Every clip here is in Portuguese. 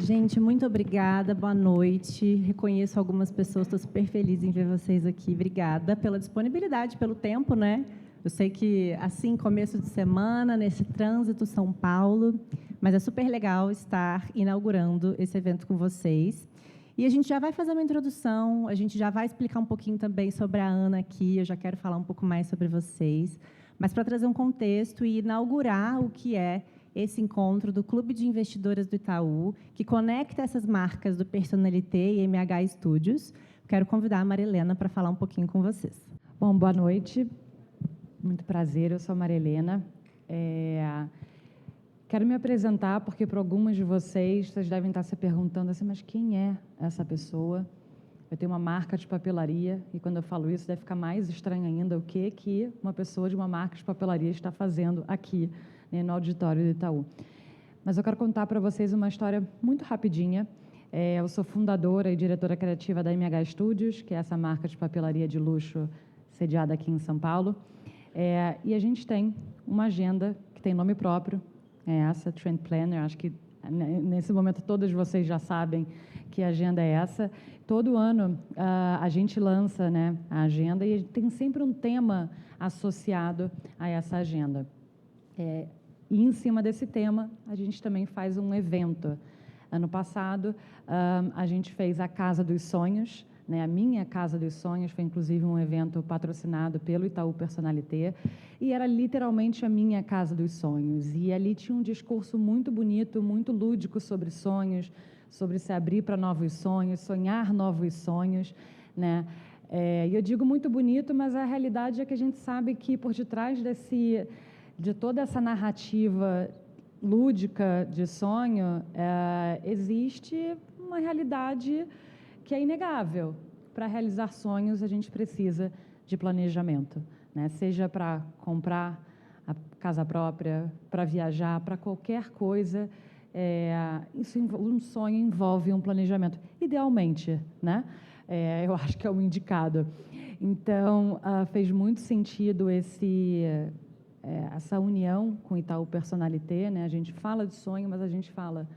Gente, muito obrigada, boa noite. Reconheço algumas pessoas, estou super feliz em ver vocês aqui. Obrigada pela disponibilidade, pelo tempo, né? Eu sei que, assim, começo de semana, nesse trânsito São Paulo, mas é super legal estar inaugurando esse evento com vocês. E a gente já vai fazer uma introdução, a gente já vai explicar um pouquinho também sobre a Ana aqui, eu já quero falar um pouco mais sobre vocês, mas para trazer um contexto e inaugurar o que é esse encontro do Clube de Investidoras do Itaú, que conecta essas marcas do Personalité e MH Studios. Quero convidar a Marilena para falar um pouquinho com vocês. Bom, boa noite. Muito prazer, eu sou a Marilena. Quero me apresentar, porque para algumas de vocês devem estar se perguntando assim, mas quem é essa pessoa? Eu tenho uma marca de papelaria, e quando eu falo isso, deve ficar mais estranho ainda o que uma pessoa de uma marca de papelaria está fazendo aqui, né, no auditório do Itaú. Mas eu quero contar para vocês uma história muito rapidinha. Eu sou fundadora e diretora criativa da MH Studios, que é essa marca de papelaria de luxo sediada aqui em São Paulo. E a gente tem uma agenda que tem nome próprio, é essa, Trend Planner. Acho que nesse momento todos vocês já sabem que agenda é essa. Todo ano a gente lança, né, a agenda e tem sempre um tema associado a essa agenda. E em cima desse tema, a gente também faz um evento. Ano passado, a gente fez a Casa dos Sonhos, né? A minha Casa dos Sonhos foi, inclusive, um evento patrocinado pelo Itaú Personalité, e era literalmente a minha Casa dos Sonhos. E ali tinha um discurso muito bonito, muito lúdico sobre sonhos, sobre se abrir para novos sonhos, sonhar novos sonhos, né? E eu digo muito bonito, mas a realidade é que a gente sabe que por detrás de toda essa narrativa lúdica de sonho, existe uma realidade que é inegável. Para realizar sonhos, a gente precisa de planejamento, né? Seja para comprar a casa própria, para viajar, para qualquer coisa, um sonho envolve um planejamento, idealmente, né? Eu acho que é o indicado. Então, fez muito sentido essa união com o Itaú Personalité, né? A gente fala de sonho, mas a gente fala,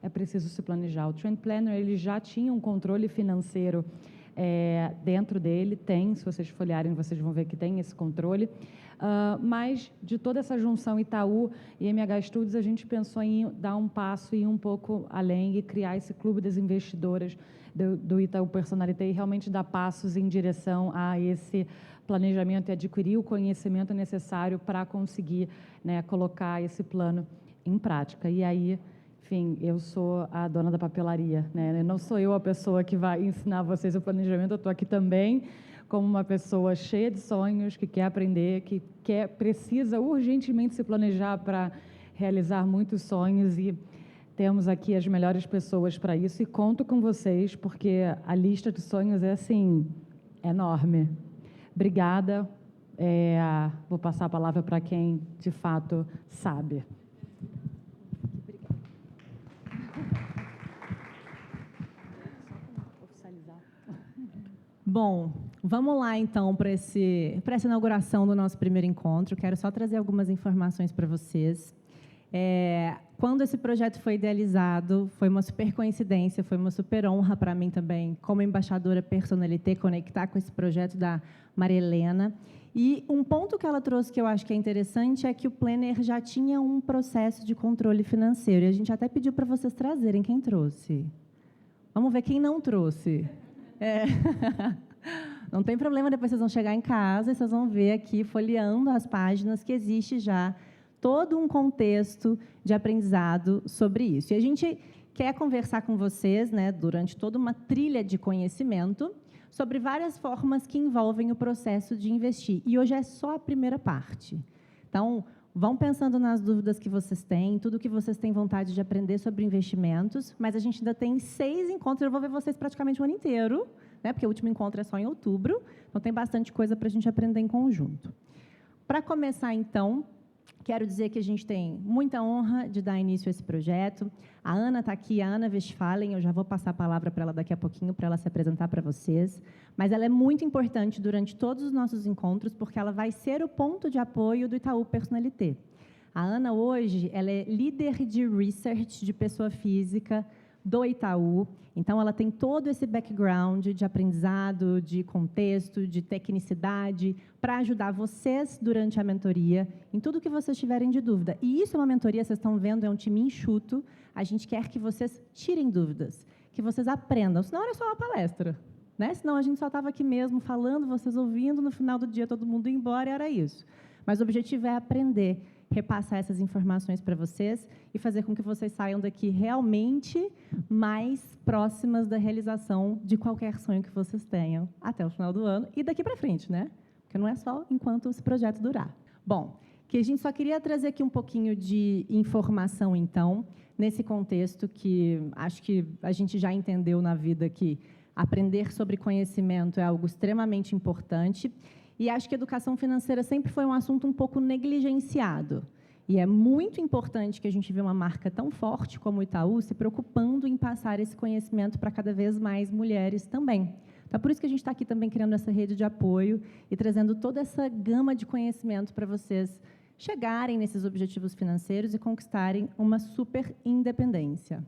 é preciso se planejar. O Trend Planner, ele já tinha um controle financeiro dentro dele, se vocês folhearem, vocês vão ver que tem esse controle, mas de toda essa junção Itaú e MH Studios, a gente pensou em dar um passo e ir um pouco além e criar esse clube das investidoras do Itaú Personalité e realmente dar passos em direção a esse planejamento e adquirir o conhecimento necessário para conseguir, né, colocar esse plano em prática. E aí, enfim, eu sou a dona da papelaria, né? Não sou eu a pessoa que vai ensinar vocês o planejamento, eu estou aqui também como uma pessoa cheia de sonhos, que quer aprender, que precisa urgentemente se planejar para realizar muitos sonhos, e temos aqui as melhores pessoas para isso, e conto com vocês, porque a lista de sonhos é, assim, enorme. Obrigada. Vou passar a palavra para quem, de fato, sabe. Bom, vamos lá então para essa inauguração do nosso primeiro encontro. Quero só trazer algumas informações para vocês. Quando esse projeto foi idealizado, foi uma super coincidência, foi uma super honra para mim também, como embaixadora Personalité, conectar com esse projeto da Marilena. E um ponto que ela trouxe que eu acho que é interessante é que o Planner já tinha um processo de controle financeiro. E a gente até pediu para vocês trazerem quem trouxe. Vamos ver quem não trouxe. Não tem problema, depois vocês vão chegar em casa e vocês vão ver aqui, folheando as páginas, que existe já todo um contexto de aprendizado sobre isso. E a gente quer conversar com vocês, né, durante toda uma trilha de conhecimento, sobre várias formas que envolvem o processo de investir. E hoje é só a primeira parte. Então, vão pensando nas dúvidas que vocês têm, tudo que vocês têm vontade de aprender sobre investimentos, mas a gente ainda tem 6 encontros, eu vou ver vocês praticamente o ano inteiro, né, porque o último encontro é só em outubro, então tem bastante coisa para a gente aprender em conjunto. Para começar, então, quero dizer que a gente tem muita honra de dar início a esse projeto. A Ana está aqui, a Ana Westphalen, eu já vou passar a palavra para ela daqui a pouquinho, para ela se apresentar para vocês. Mas ela é muito importante durante todos os nossos encontros, porque ela vai ser o ponto de apoio do Itaú Personalité. A Ana, hoje, ela é líder de research de pessoa física do Itaú. Então, ela tem todo esse background de aprendizado, de contexto, de tecnicidade, para ajudar vocês durante a mentoria, em tudo que vocês tiverem de dúvida. E isso é uma mentoria, vocês estão vendo, é um time enxuto. A gente quer que vocês tirem dúvidas, que vocês aprendam, senão era só uma palestra, né? Senão a gente só estava aqui mesmo falando, vocês ouvindo, no final do dia todo mundo ia embora, e era isso. Mas o objetivo é aprender, repassar essas informações para vocês e fazer com que vocês saiam daqui realmente mais próximas da realização de qualquer sonho que vocês tenham até o final do ano e daqui para frente, né? Porque não é só enquanto esse projeto durar. Bom, que a gente só queria trazer aqui um pouquinho de informação, então, nesse contexto que acho que a gente já entendeu na vida que aprender sobre conhecimento é algo extremamente importante. E acho que a educação financeira sempre foi um assunto um pouco negligenciado. E é muito importante que a gente vê uma marca tão forte como o Itaú se preocupando em passar esse conhecimento para cada vez mais mulheres também. Então, por isso que a gente está aqui também criando essa rede de apoio e trazendo toda essa gama de conhecimento para vocês chegarem nesses objetivos financeiros e conquistarem uma super independência.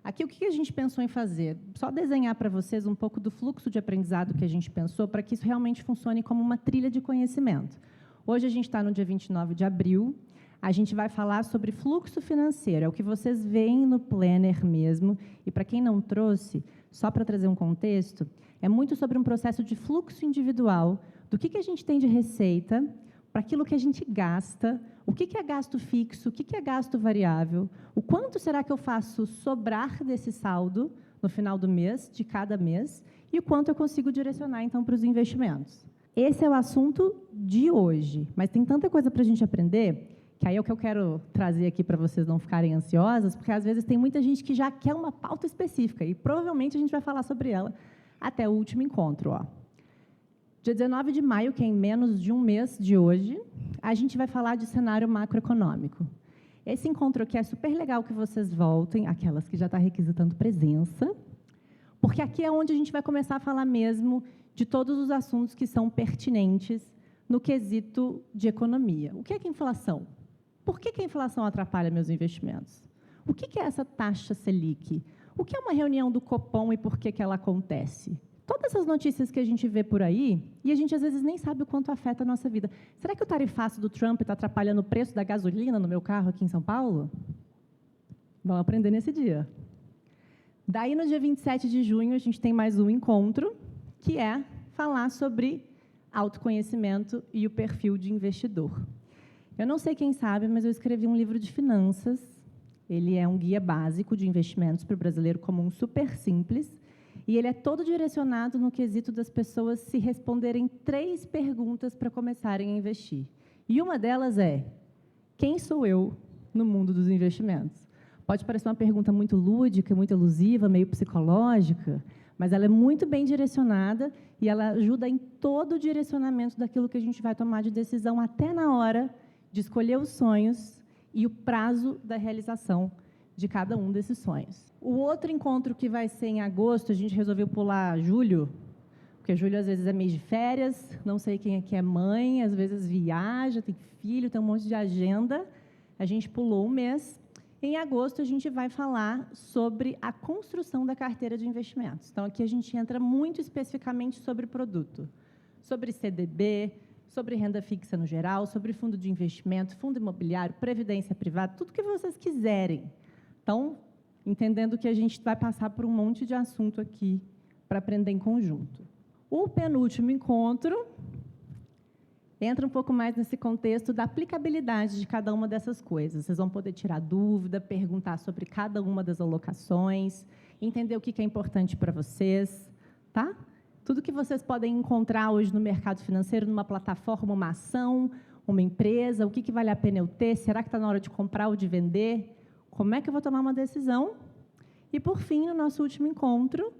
Aqui, o que a gente pensou em fazer? Só desenhar para vocês um pouco do fluxo de aprendizado que a gente pensou para que isso realmente funcione como uma trilha de conhecimento. Hoje, a gente está no dia 29 de abril. A gente vai falar sobre fluxo financeiro, é o que vocês veem no planner mesmo. E, para quem não trouxe, só para trazer um contexto, é muito sobre um processo de fluxo individual do que a gente tem de receita, para aquilo que a gente gasta, o que é gasto fixo, o que é gasto variável, o quanto será que eu faço sobrar desse saldo no final do mês, de cada mês, e o quanto eu consigo direcionar, então, para os investimentos. Esse é o assunto de hoje, mas tem tanta coisa para a gente aprender, que aí é o que eu quero trazer aqui para vocês não ficarem ansiosas, porque, às vezes, tem muita gente que já quer uma pauta específica, e provavelmente a gente vai falar sobre ela até o último encontro, ó. Dia 19 de maio, que é em menos de um mês de hoje, a gente vai falar de cenário macroeconômico. Esse encontro aqui é super legal que vocês voltem, aquelas que já estão requisitando presença, porque aqui é onde a gente vai começar a falar mesmo de todos os assuntos que são pertinentes no quesito de economia. O que é inflação? Por que a inflação atrapalha meus investimentos? O que é essa taxa Selic? O que é uma reunião do Copom e por que ela acontece? Todas essas notícias que a gente vê por aí, e a gente às vezes nem sabe o quanto afeta a nossa vida. Será que o tarifaço do Trump está atrapalhando o preço da gasolina no meu carro aqui em São Paulo? Vamos aprender nesse dia. Daí, no dia 27 de junho, a gente tem mais um encontro, que é falar sobre autoconhecimento e o perfil de investidor. Eu não sei quem sabe, mas eu escrevi um livro de finanças. Ele é um guia básico de investimentos para o brasileiro comum, super simples. E ele é todo direcionado no quesito das pessoas se responderem 3 perguntas para começarem a investir. E uma delas é: quem sou eu no mundo dos investimentos? Pode parecer uma pergunta muito lúdica, muito elusiva, meio psicológica, mas ela é muito bem direcionada e ela ajuda em todo o direcionamento daquilo que a gente vai tomar de decisão até na hora de escolher os sonhos e o prazo da realização de cada um desses sonhos. O outro encontro que vai ser em agosto, a gente resolveu pular julho, porque julho às vezes é mês de férias, não sei quem aqui é mãe, às vezes viaja, tem filho, tem um monte de agenda, a gente pulou um mês. Em agosto, a gente vai falar sobre a construção da carteira de investimentos. Então, aqui a gente entra muito especificamente sobre produto, sobre CDB, sobre renda fixa no geral, sobre fundo de investimento, fundo imobiliário, previdência privada, tudo que vocês quiserem. Então, entendendo que a gente vai passar por um monte de assunto aqui para aprender em conjunto. O penúltimo encontro entra um pouco mais nesse contexto da aplicabilidade de cada uma dessas coisas. Vocês vão poder tirar dúvida, perguntar sobre cada uma das alocações, entender o que é importante para vocês, tá? Tudo que vocês podem encontrar hoje no mercado financeiro, numa plataforma, uma ação, uma empresa, o que vale a pena eu ter, será que está na hora de comprar ou de vender? Como é que eu vou tomar uma decisão? E, por fim, no nosso último encontro,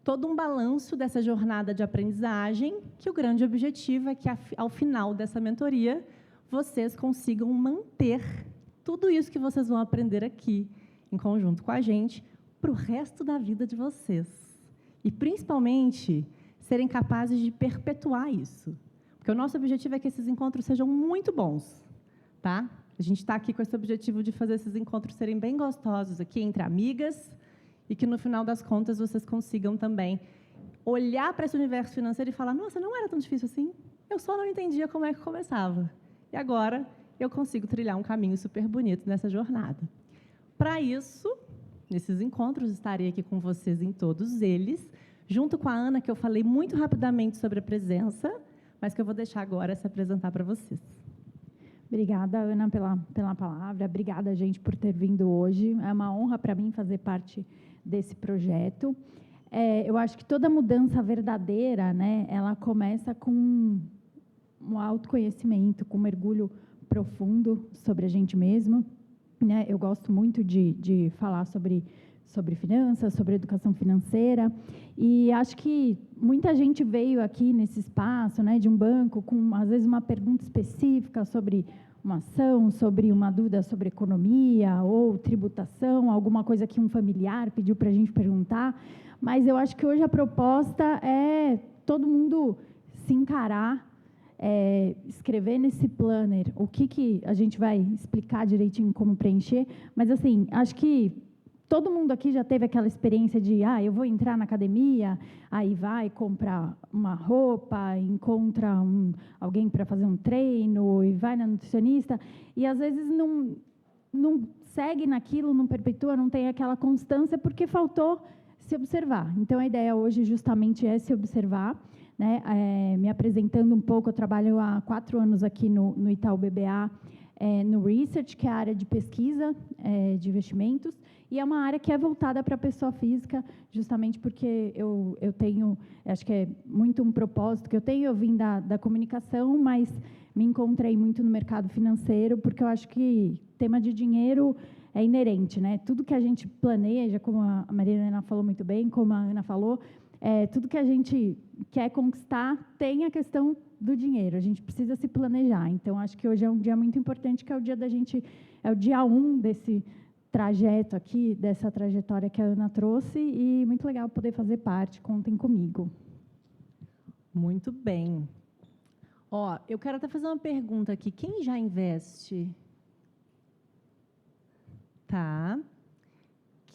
todo um balanço dessa jornada de aprendizagem, que o grande objetivo é que, ao final dessa mentoria, vocês consigam manter tudo isso que vocês vão aprender aqui, em conjunto com a gente, para o resto da vida de vocês. E, principalmente, serem capazes de perpetuar isso. Porque o nosso objetivo é que esses encontros sejam muito bons, tá? A gente está aqui com esse objetivo de fazer esses encontros serem bem gostosos aqui, entre amigas, e que, no final das contas, vocês consigam também olhar para esse universo financeiro e falar, nossa, não era tão difícil assim, eu só não entendia como é que começava. E agora eu consigo trilhar um caminho super bonito nessa jornada. Para isso, nesses encontros, estarei aqui com vocês em todos eles, junto com a Ana, que eu falei muito rapidamente sobre a presença, mas que eu vou deixar agora se apresentar para vocês. Obrigada, Ana, pela palavra. Obrigada, gente, por ter vindo hoje. É uma honra para mim fazer parte desse projeto. Eu acho que toda mudança verdadeira, né, ela começa com um autoconhecimento, com um mergulho profundo sobre a gente mesmo, né? Eu gosto muito de falar sobre finanças, sobre educação financeira, e acho que muita gente veio aqui nesse espaço, né, de um banco com, às vezes, uma pergunta específica sobre uma ação, sobre uma dúvida sobre economia ou tributação, alguma coisa que um familiar pediu para a gente perguntar, mas eu acho que hoje a proposta é todo mundo se encarar, escrever nesse planner o que a gente vai explicar direitinho como preencher, mas assim, acho que todo mundo aqui já teve aquela experiência de, eu vou entrar na academia, aí vai comprar uma roupa, encontra alguém para fazer um treino e vai na nutricionista, e às vezes não segue naquilo, não perpetua, não tem aquela constância porque faltou se observar. Então, a ideia hoje justamente é se observar, né? Me apresentando um pouco, eu trabalho há 4 anos aqui no Itaú BBA, no Research, que é a área de pesquisa de investimentos, e é uma área que é voltada para a pessoa física, justamente porque eu tenho, acho que é muito um propósito que eu vim da comunicação, mas me encontrei muito no mercado financeiro, porque eu acho que tema de dinheiro é inerente, né? Tudo que a gente planeja, como a Maria Helena falou muito bem, como a Ana falou, tudo que a gente quer conquistar tem a questão do dinheiro, a gente precisa se planejar. Então, acho que hoje é um dia muito importante, que é o dia da gente, é o dia 1 desse trajeto aqui, dessa trajetória que a Ana trouxe, e muito legal poder fazer parte, contem comigo. Muito bem. Eu quero até fazer uma pergunta aqui, quem já investe? Tá.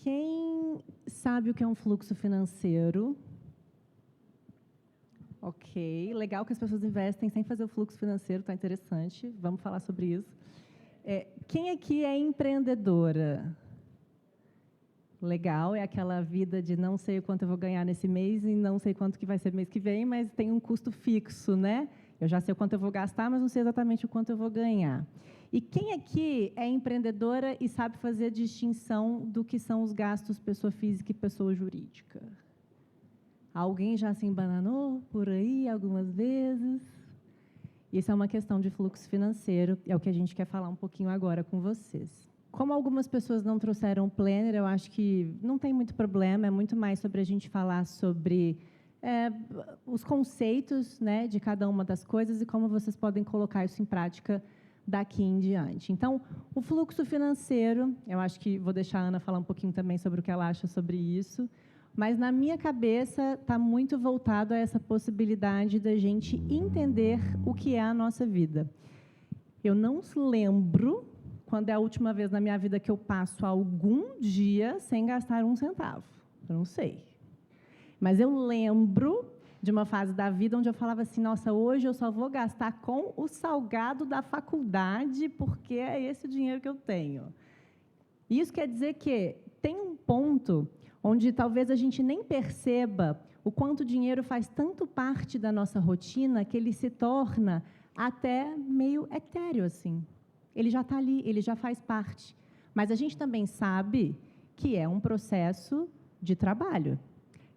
Quem sabe o que é um fluxo financeiro? Ok, legal que as pessoas investem sem fazer o fluxo financeiro, está interessante, vamos falar sobre isso. Quem aqui é empreendedora? Legal, é aquela vida de não sei o quanto eu vou ganhar nesse mês e não sei quanto que vai ser mês que vem, mas tem um custo fixo, né? Eu já sei o quanto eu vou gastar, mas não sei exatamente o quanto eu vou ganhar. E quem aqui é empreendedora e sabe fazer a distinção do que são os gastos pessoa física e pessoa jurídica? Alguém já se embananou por aí algumas vezes? Isso é uma questão de fluxo financeiro, é o que a gente quer falar um pouquinho agora com vocês. Como algumas pessoas não trouxeram o planner, eu acho que não tem muito problema, é muito mais sobre a gente falar sobre os conceitos, né, de cada uma das coisas e como vocês podem colocar isso em prática daqui em diante. Então, o fluxo financeiro, eu acho que vou deixar a Ana falar um pouquinho também sobre o que ela acha sobre isso, mas na minha cabeça está muito voltado a essa possibilidade da gente entender o que é a nossa vida. Eu não lembro quando é a última vez na minha vida que eu passo algum dia sem gastar 1 centavo. Eu não sei. Mas eu lembro de uma fase da vida onde eu falava assim, nossa, hoje eu só vou gastar com o salgado da faculdade, porque é esse o dinheiro que eu tenho. Isso quer dizer que tem um ponto onde talvez a gente nem perceba o quanto o dinheiro faz tanto parte da nossa rotina que ele se torna até meio etéreo, assim. Ele já está ali, ele já faz parte. Mas a gente também sabe que é um processo de trabalho.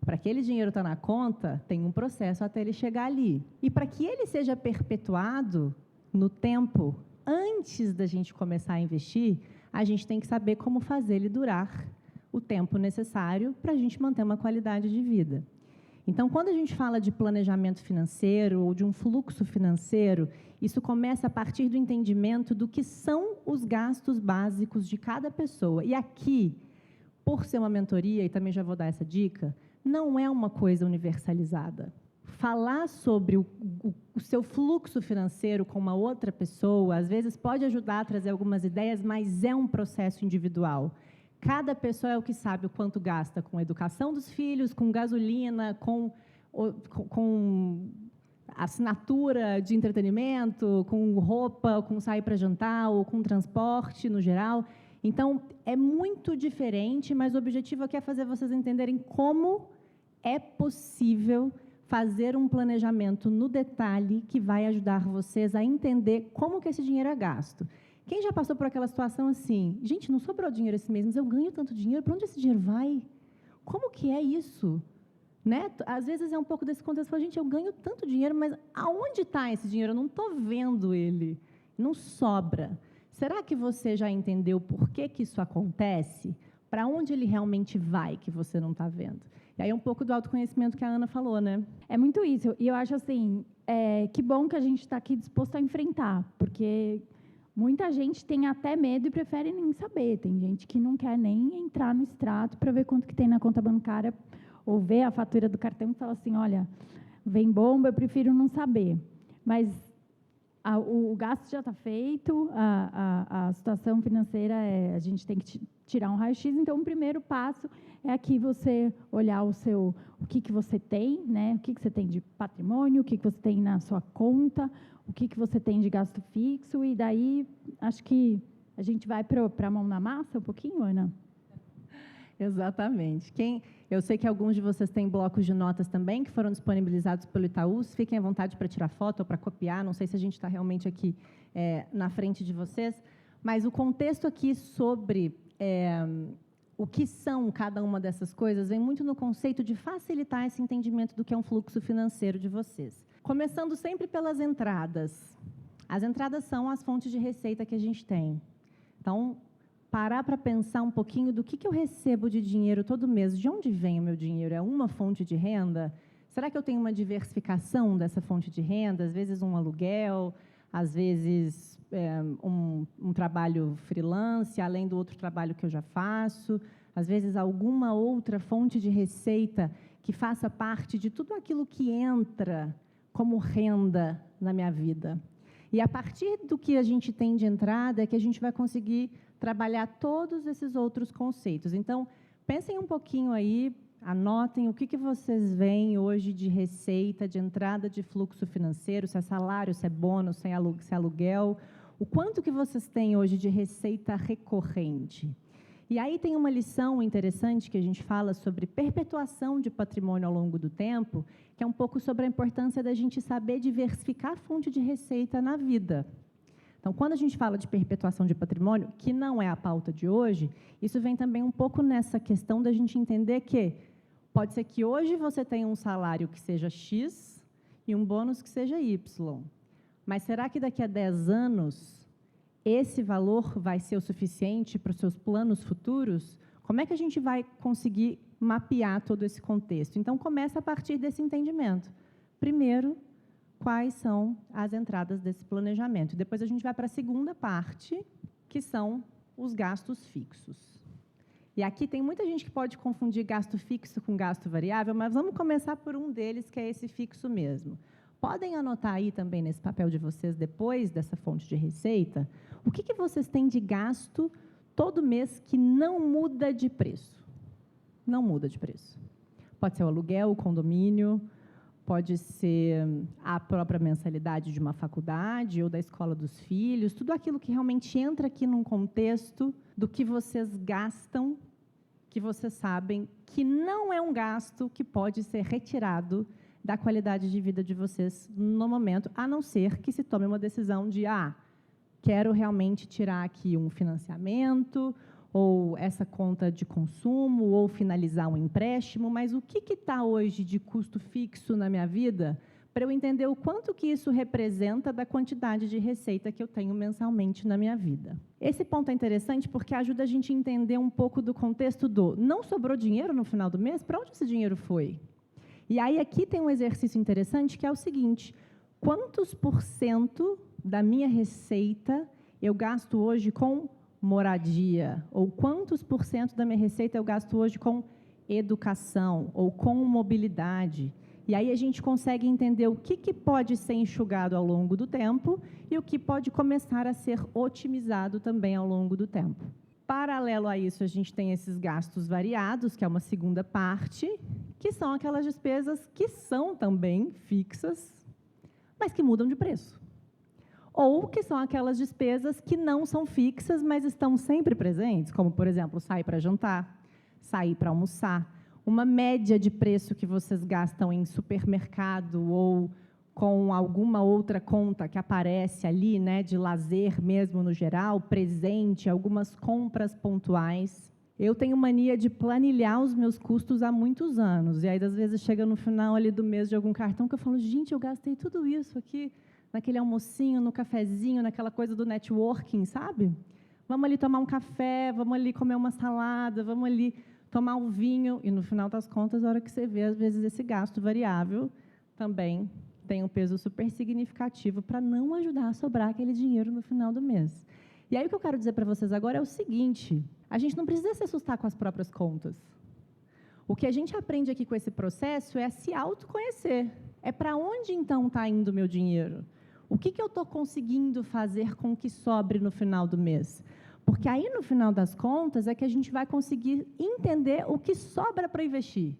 Para aquele dinheiro estar na conta, tem um processo até ele chegar ali. E para que ele seja perpetuado no tempo, antes da gente começar a investir, a gente tem que saber como fazer ele durar o tempo necessário para a gente manter uma qualidade de vida. Então, quando a gente fala de planejamento financeiro ou de um fluxo financeiro, isso começa a partir do entendimento do que são os gastos básicos de cada pessoa. E aqui, por ser uma mentoria, e também já vou dar essa dica, não é uma coisa universalizada. Falar sobre o seu fluxo financeiro com uma outra pessoa, às vezes pode ajudar a trazer algumas ideias, mas é um processo individual. Cada pessoa é o que sabe o quanto gasta com a educação dos filhos, com gasolina, com assinatura de entretenimento, com roupa, com sair para jantar, ou com transporte no geral. Então, é muito diferente, mas o objetivo aqui é fazer vocês entenderem como é possível fazer um planejamento no detalhe que vai ajudar vocês a entender como que esse dinheiro é gasto. Quem já passou por aquela situação assim, gente, não sobrou dinheiro esse mês, mas eu ganho tanto dinheiro, para onde esse dinheiro vai? Como que é isso? Né? Às vezes é um pouco desse contexto, gente, eu ganho tanto dinheiro, mas aonde está esse dinheiro? Eu não estou vendo ele, não sobra. Será que você já entendeu por que que isso acontece? Para onde ele realmente vai que você não está vendo? E aí é um pouco do autoconhecimento que a Ana falou, né? É muito isso. E eu acho assim, que bom que a gente está aqui disposto a enfrentar, porque muita gente tem até medo e prefere nem saber. Tem gente que não quer nem entrar no extrato para ver quanto que tem na conta bancária ou ver a fatura do cartão e fala assim, olha, vem bomba, eu prefiro não saber. Mas o gasto já está feito, a situação financeira, a gente tem que tirar um raio-x, então o primeiro passo é aqui você olhar o que você tem, né? O que você tem de patrimônio, o que você tem na sua conta, o que você tem de gasto fixo, e daí acho que a gente vai para a mão na massa um pouquinho, Ana? Exatamente. Eu sei que alguns de vocês têm blocos de notas também, que foram disponibilizados pelo Itaú. Fiquem à vontade para tirar foto ou para copiar. Não sei se a gente está realmente aqui na frente de vocês. Mas o contexto aqui sobre o que são cada uma dessas coisas vem muito no conceito de facilitar esse entendimento do que é um fluxo financeiro de vocês. Começando sempre pelas entradas. As entradas são as fontes de receita que a gente tem. Então, parar para pensar um pouquinho do que eu recebo de dinheiro todo mês. De onde vem o meu dinheiro? É uma fonte de renda? Será que eu tenho uma diversificação dessa fonte de renda? Às vezes um aluguel, às vezes um trabalho freelance, além do outro trabalho que eu já faço, às vezes alguma outra fonte de receita que faça parte de tudo aquilo que entra como renda na minha vida. E a partir do que a gente tem de entrada é que a gente vai conseguir trabalhar todos esses outros conceitos. Então, pensem um pouquinho aí, anotem o que vocês veem hoje de receita, de entrada de fluxo financeiro, se é salário, se é bônus, se é aluguel, o quanto que vocês têm hoje de receita recorrente. E aí tem uma lição interessante que a gente fala sobre perpetuação de patrimônio ao longo do tempo, que é um pouco sobre a importância da gente saber diversificar a fonte de receita na vida. Então, quando a gente fala de perpetuação de patrimônio, que não é a pauta de hoje, isso vem também um pouco nessa questão da gente entender que pode ser que hoje você tenha um salário que seja X e um bônus que seja Y. Mas será que daqui a 10 anos esse valor vai ser o suficiente para os seus planos futuros? Como é que a gente vai conseguir mapear todo esse contexto? Então, começa a partir desse entendimento. Primeiro, quais são as entradas desse planejamento. Depois a gente vai para a segunda parte, que são os gastos fixos. E aqui tem muita gente que pode confundir gasto fixo com gasto variável, mas vamos começar por um deles, que é esse fixo mesmo. Podem anotar aí também nesse papel de vocês, depois dessa fonte de receita, o que vocês têm de gasto todo mês que não muda de preço. Não muda de preço. Pode ser o aluguel, o condomínio, pode ser a própria mensalidade de uma faculdade ou da escola dos filhos, tudo aquilo que realmente entra aqui num contexto do que vocês gastam, que vocês sabem que não é um gasto que pode ser retirado da qualidade de vida de vocês no momento, a não ser que se tome uma decisão de, quero realmente tirar aqui um financiamento, ou essa conta de consumo, ou finalizar um empréstimo, mas o que está hoje de custo fixo na minha vida, para eu entender o quanto que isso representa da quantidade de receita que eu tenho mensalmente na minha vida. Esse ponto é interessante porque ajuda a gente a entender um pouco do contexto do não sobrou dinheiro no final do mês, para onde esse dinheiro foi? E aí aqui tem um exercício interessante que é o seguinte, quantos % da minha receita eu gasto hoje com moradia, ou quantos % da minha receita eu gasto hoje com educação, ou com mobilidade. E aí a gente consegue entender o que pode ser enxugado ao longo do tempo e o que pode começar a ser otimizado também ao longo do tempo. Paralelo a isso, a gente tem esses gastos variados, que é uma segunda parte, que são aquelas despesas que são também fixas, mas que mudam de preço. Ou que são aquelas despesas que não são fixas, mas estão sempre presentes, como, por exemplo, sair para jantar, sair para almoçar, uma média de preço que vocês gastam em supermercado ou com alguma outra conta que aparece ali, né, de lazer mesmo no geral, presente, algumas compras pontuais. Eu tenho mania de planilhar os meus custos há muitos anos, e aí, às vezes, chega no final ali do mês de algum cartão que eu falo, gente, eu gastei tudo isso aqui, naquele almocinho, no cafezinho, naquela coisa do networking, sabe? Vamos ali tomar um café, vamos ali comer uma salada, vamos ali tomar um vinho, e no final das contas, a hora que você vê, às vezes, esse gasto variável também tem um peso super significativo para não ajudar a sobrar aquele dinheiro no final do mês. E aí o que eu quero dizer para vocês agora é o seguinte, a gente não precisa se assustar com as próprias contas. O que a gente aprende aqui com esse processo é se autoconhecer. É para onde, então, está indo o meu dinheiro? O que eu estou conseguindo fazer com que sobre no final do mês? Porque aí, no final das contas, é que a gente vai conseguir entender o que sobra para investir.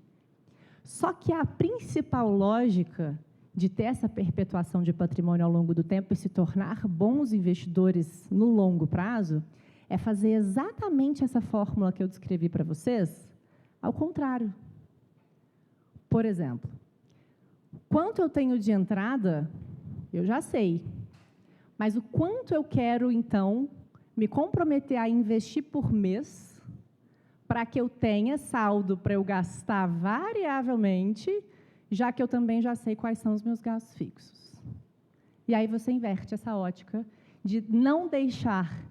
Só que a principal lógica de ter essa perpetuação de patrimônio ao longo do tempo e se tornar bons investidores no longo prazo, é fazer exatamente essa fórmula que eu descrevi para vocês, ao contrário. Por exemplo, quanto eu tenho de entrada, eu já sei, mas o quanto eu quero, então, me comprometer a investir por mês para que eu tenha saldo para eu gastar variavelmente, já que eu também já sei quais são os meus gastos fixos. E aí você inverte essa ótica de não deixar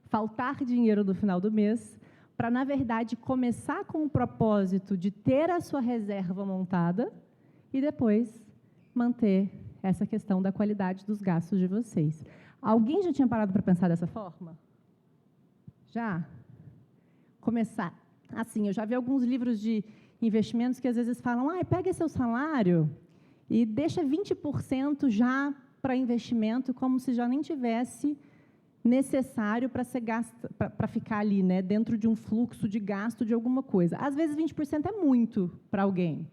faltar dinheiro no final do mês, para, na verdade, começar com o propósito de ter a sua reserva montada e depois manter essa questão da qualidade dos gastos de vocês. Alguém já tinha parado para pensar dessa forma? Já? Começar. Assim, eu já vi alguns livros de investimentos que às vezes falam, pega seu salário e deixa 20% já para investimento, como se já nem tivesse necessário para ser gasto, para ficar ali, né, dentro de um fluxo de gasto de alguma coisa. Às vezes 20% é muito para alguém,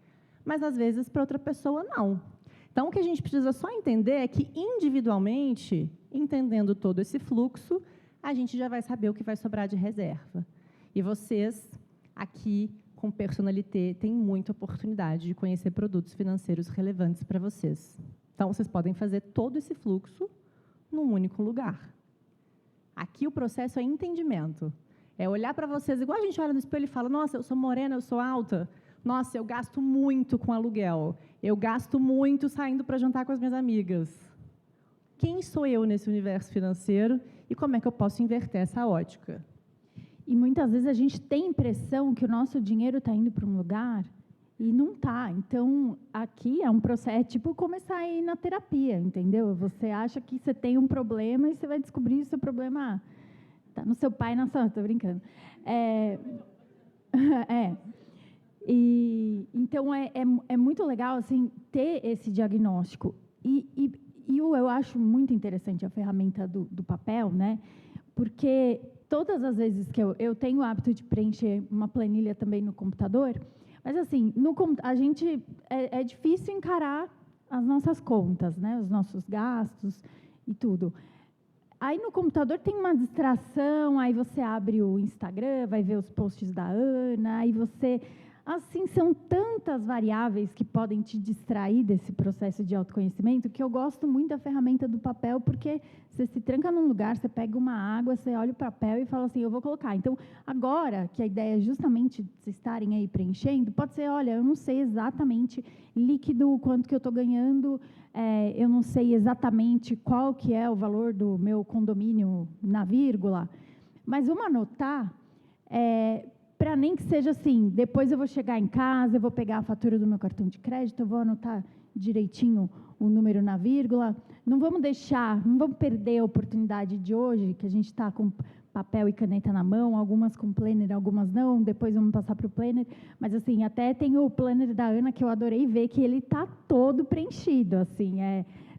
mas às vezes para outra pessoa não. Então o que a gente precisa só entender é que individualmente, entendendo todo esse fluxo, a gente já vai saber o que vai sobrar de reserva. E vocês aqui com Personalité, tem muita oportunidade de conhecer produtos financeiros relevantes para vocês. Então, vocês podem fazer todo esse fluxo num único lugar. Aqui o processo é entendimento. É olhar para vocês, igual a gente olha no espelho e fala, nossa, eu sou morena, eu sou alta. Nossa, eu gasto muito com aluguel. Eu gasto muito saindo para jantar com as minhas amigas. Quem sou eu nesse universo financeiro e como é que eu posso inverter essa ótica? E muitas vezes a gente tem a impressão que o nosso dinheiro está indo para um lugar e não está. Então, aqui é um processo, é tipo começar a ir na terapia, entendeu? Você acha que você tem um problema e você vai descobrir que o seu problema está no seu pai e na sua... Estou brincando. Então, é muito legal assim, ter esse diagnóstico. E eu acho muito interessante a ferramenta do papel, né? Porque todas as vezes que eu tenho o hábito de preencher uma planilha também no computador, mas assim, a gente é difícil encarar as nossas contas, né? Os nossos gastos e tudo. Aí no computador tem uma distração, aí você abre o Instagram, vai ver os posts da Ana, aí você... Assim, são tantas variáveis que podem te distrair desse processo de autoconhecimento que eu gosto muito da ferramenta do papel, porque você se tranca num lugar, você pega uma água, você olha o papel e fala assim, eu vou colocar. Então, agora que a ideia é justamente vocês estarem aí preenchendo, pode ser, olha, eu não sei exatamente líquido, quanto que eu estou ganhando, eu não sei exatamente qual que é o valor do meu condomínio na vírgula, mas vamos anotar... para nem que seja assim, depois eu vou chegar em casa, eu vou pegar a fatura do meu cartão de crédito, eu vou anotar direitinho o número na vírgula. Não vamos perder a oportunidade de hoje, que a gente está com papel e caneta na mão, algumas com planner, algumas não, depois vamos passar para o planner. Mas, assim, até tem o planner da Ana, que eu adorei ver, que ele está todo preenchido, assim,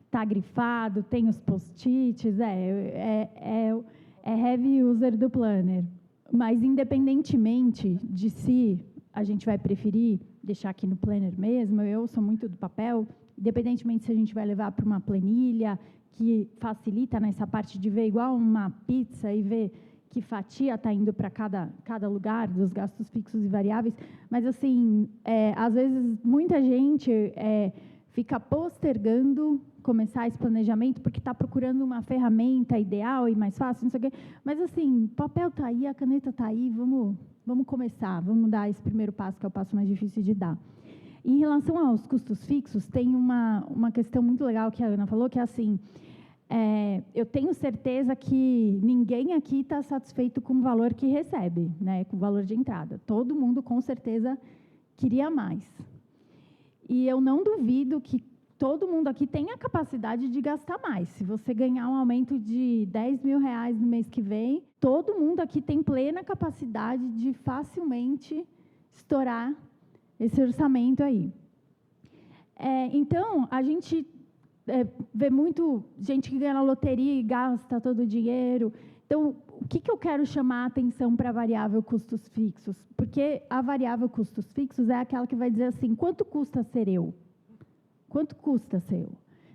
está grifado, tem os post-its, é heavy user do planner. Mas, independentemente de se a gente vai preferir deixar aqui no planner mesmo, eu sou muito do papel, independentemente se a gente vai levar para uma planilha, que facilita nessa parte de ver igual uma pizza e ver que fatia está indo para cada lugar dos gastos fixos e variáveis, mas, assim, às vezes, muita gente fica postergando começar esse planejamento porque está procurando uma ferramenta ideal e mais fácil, não sei o quê. Mas, assim, o papel está aí, a caneta está aí, vamos começar, vamos dar esse primeiro passo, que é o passo mais difícil de dar. Em relação aos custos fixos, tem uma questão muito legal que a Ana falou, que é assim, eu tenho certeza que ninguém aqui está satisfeito com o valor que recebe, né, com o valor de entrada. Todo mundo, com certeza, queria mais. E eu não duvido que todo mundo aqui tem a capacidade de gastar mais. Se você ganhar um aumento de R$10.000 no mês que vem, todo mundo aqui tem plena capacidade de facilmente estourar esse orçamento aí. Então, a gente vê muito gente que ganha na loteria e gasta todo o dinheiro. Então, o que eu quero chamar a atenção para a variável custos fixos? Porque a variável custos fixos é aquela que vai dizer assim, quanto custa ser eu? Quanto custa ser eu?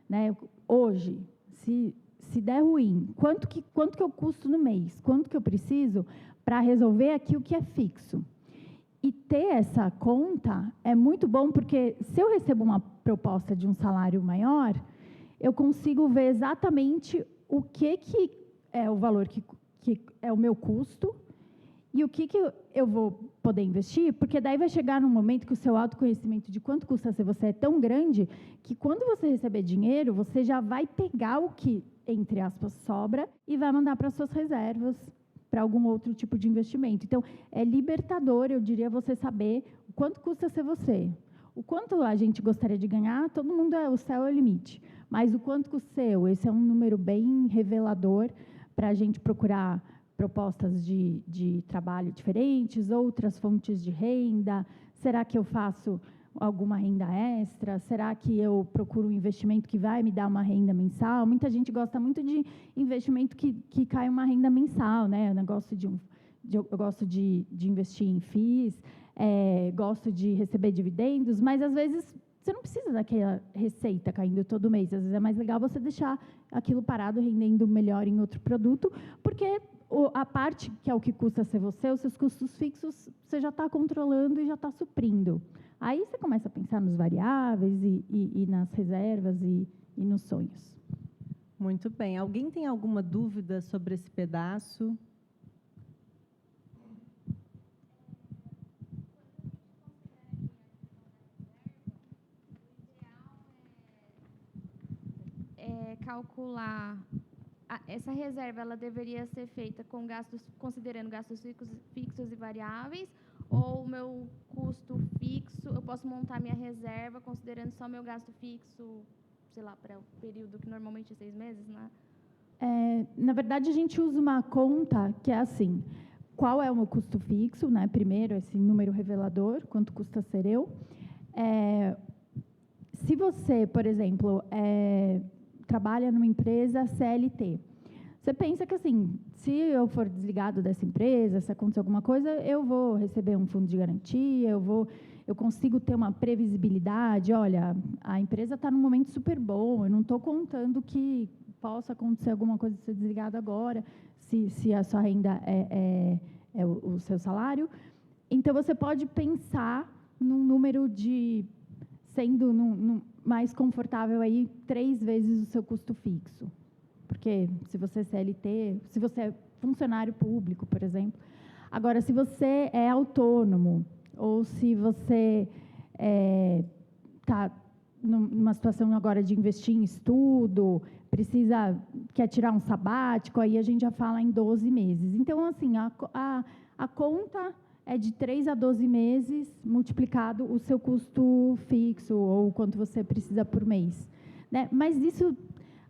Né? Hoje, se der ruim, quanto que eu custo no mês? Quanto que eu preciso para resolver aqui o que é fixo? E ter essa conta é muito bom, porque se eu recebo uma proposta de um salário maior, eu consigo ver exatamente o que é o valor que é o meu custo e o que eu vou poder investir, porque daí vai chegar num momento que o seu autoconhecimento de quanto custa ser você é tão grande, que quando você receber dinheiro, você já vai pegar o que, entre aspas, sobra e vai mandar para suas reservas, para algum outro tipo de investimento. Então, é libertador, eu diria, você saber o quanto custa ser você. O quanto a gente gostaria de ganhar, todo mundo o céu é o limite. Mas o quanto custa seu, esse é um número bem revelador para a gente procurar propostas de trabalho diferentes, outras fontes de renda. Será que eu faço alguma renda extra? Será que eu procuro um investimento que vai me dar uma renda mensal? Muita gente gosta muito de investimento que cai uma renda mensal, né? Eu gosto de investir em FIIs, gosto de receber dividendos, mas às vezes você não precisa daquela receita caindo todo mês. Às vezes é mais legal você deixar aquilo parado, rendendo melhor em outro produto, porque a parte que é o que custa ser você, os seus custos fixos, você já está controlando e já está suprindo. Aí você começa a pensar nos variáveis e nas reservas e nos sonhos. Muito bem. Alguém tem alguma dúvida sobre esse pedaço? Calcular essa reserva, ela deveria ser feita com gastos, considerando gastos fixos e variáveis, ou o meu custo fixo, eu posso montar minha reserva considerando só meu gasto fixo, sei lá, para o período que normalmente é 6 meses, né? Na verdade, a gente usa uma conta que é assim, qual é o meu custo fixo, né? Primeiro, esse número revelador, quanto custa ser eu. Se você, por exemplo, trabalha numa empresa CLT, você pensa que, assim, se eu for desligado dessa empresa, se acontecer alguma coisa, eu vou receber um fundo de garantia, eu consigo ter uma previsibilidade. Olha, a empresa está num momento super bom, eu não estou contando que possa acontecer alguma coisa de ser desligado agora, se a sua renda é o seu salário. Então, você pode pensar num número sendo mais confortável aí 3 vezes o seu custo fixo. Porque se você é CLT, se você é funcionário público, por exemplo. Agora, se você é autônomo, ou se você está numa situação agora de investir em estudo, quer tirar um sabático, aí a gente já fala em 12 meses. Então, assim, a conta é de 3 a 12 meses multiplicado o seu custo fixo, ou quanto você precisa por mês. Né? Mas isso,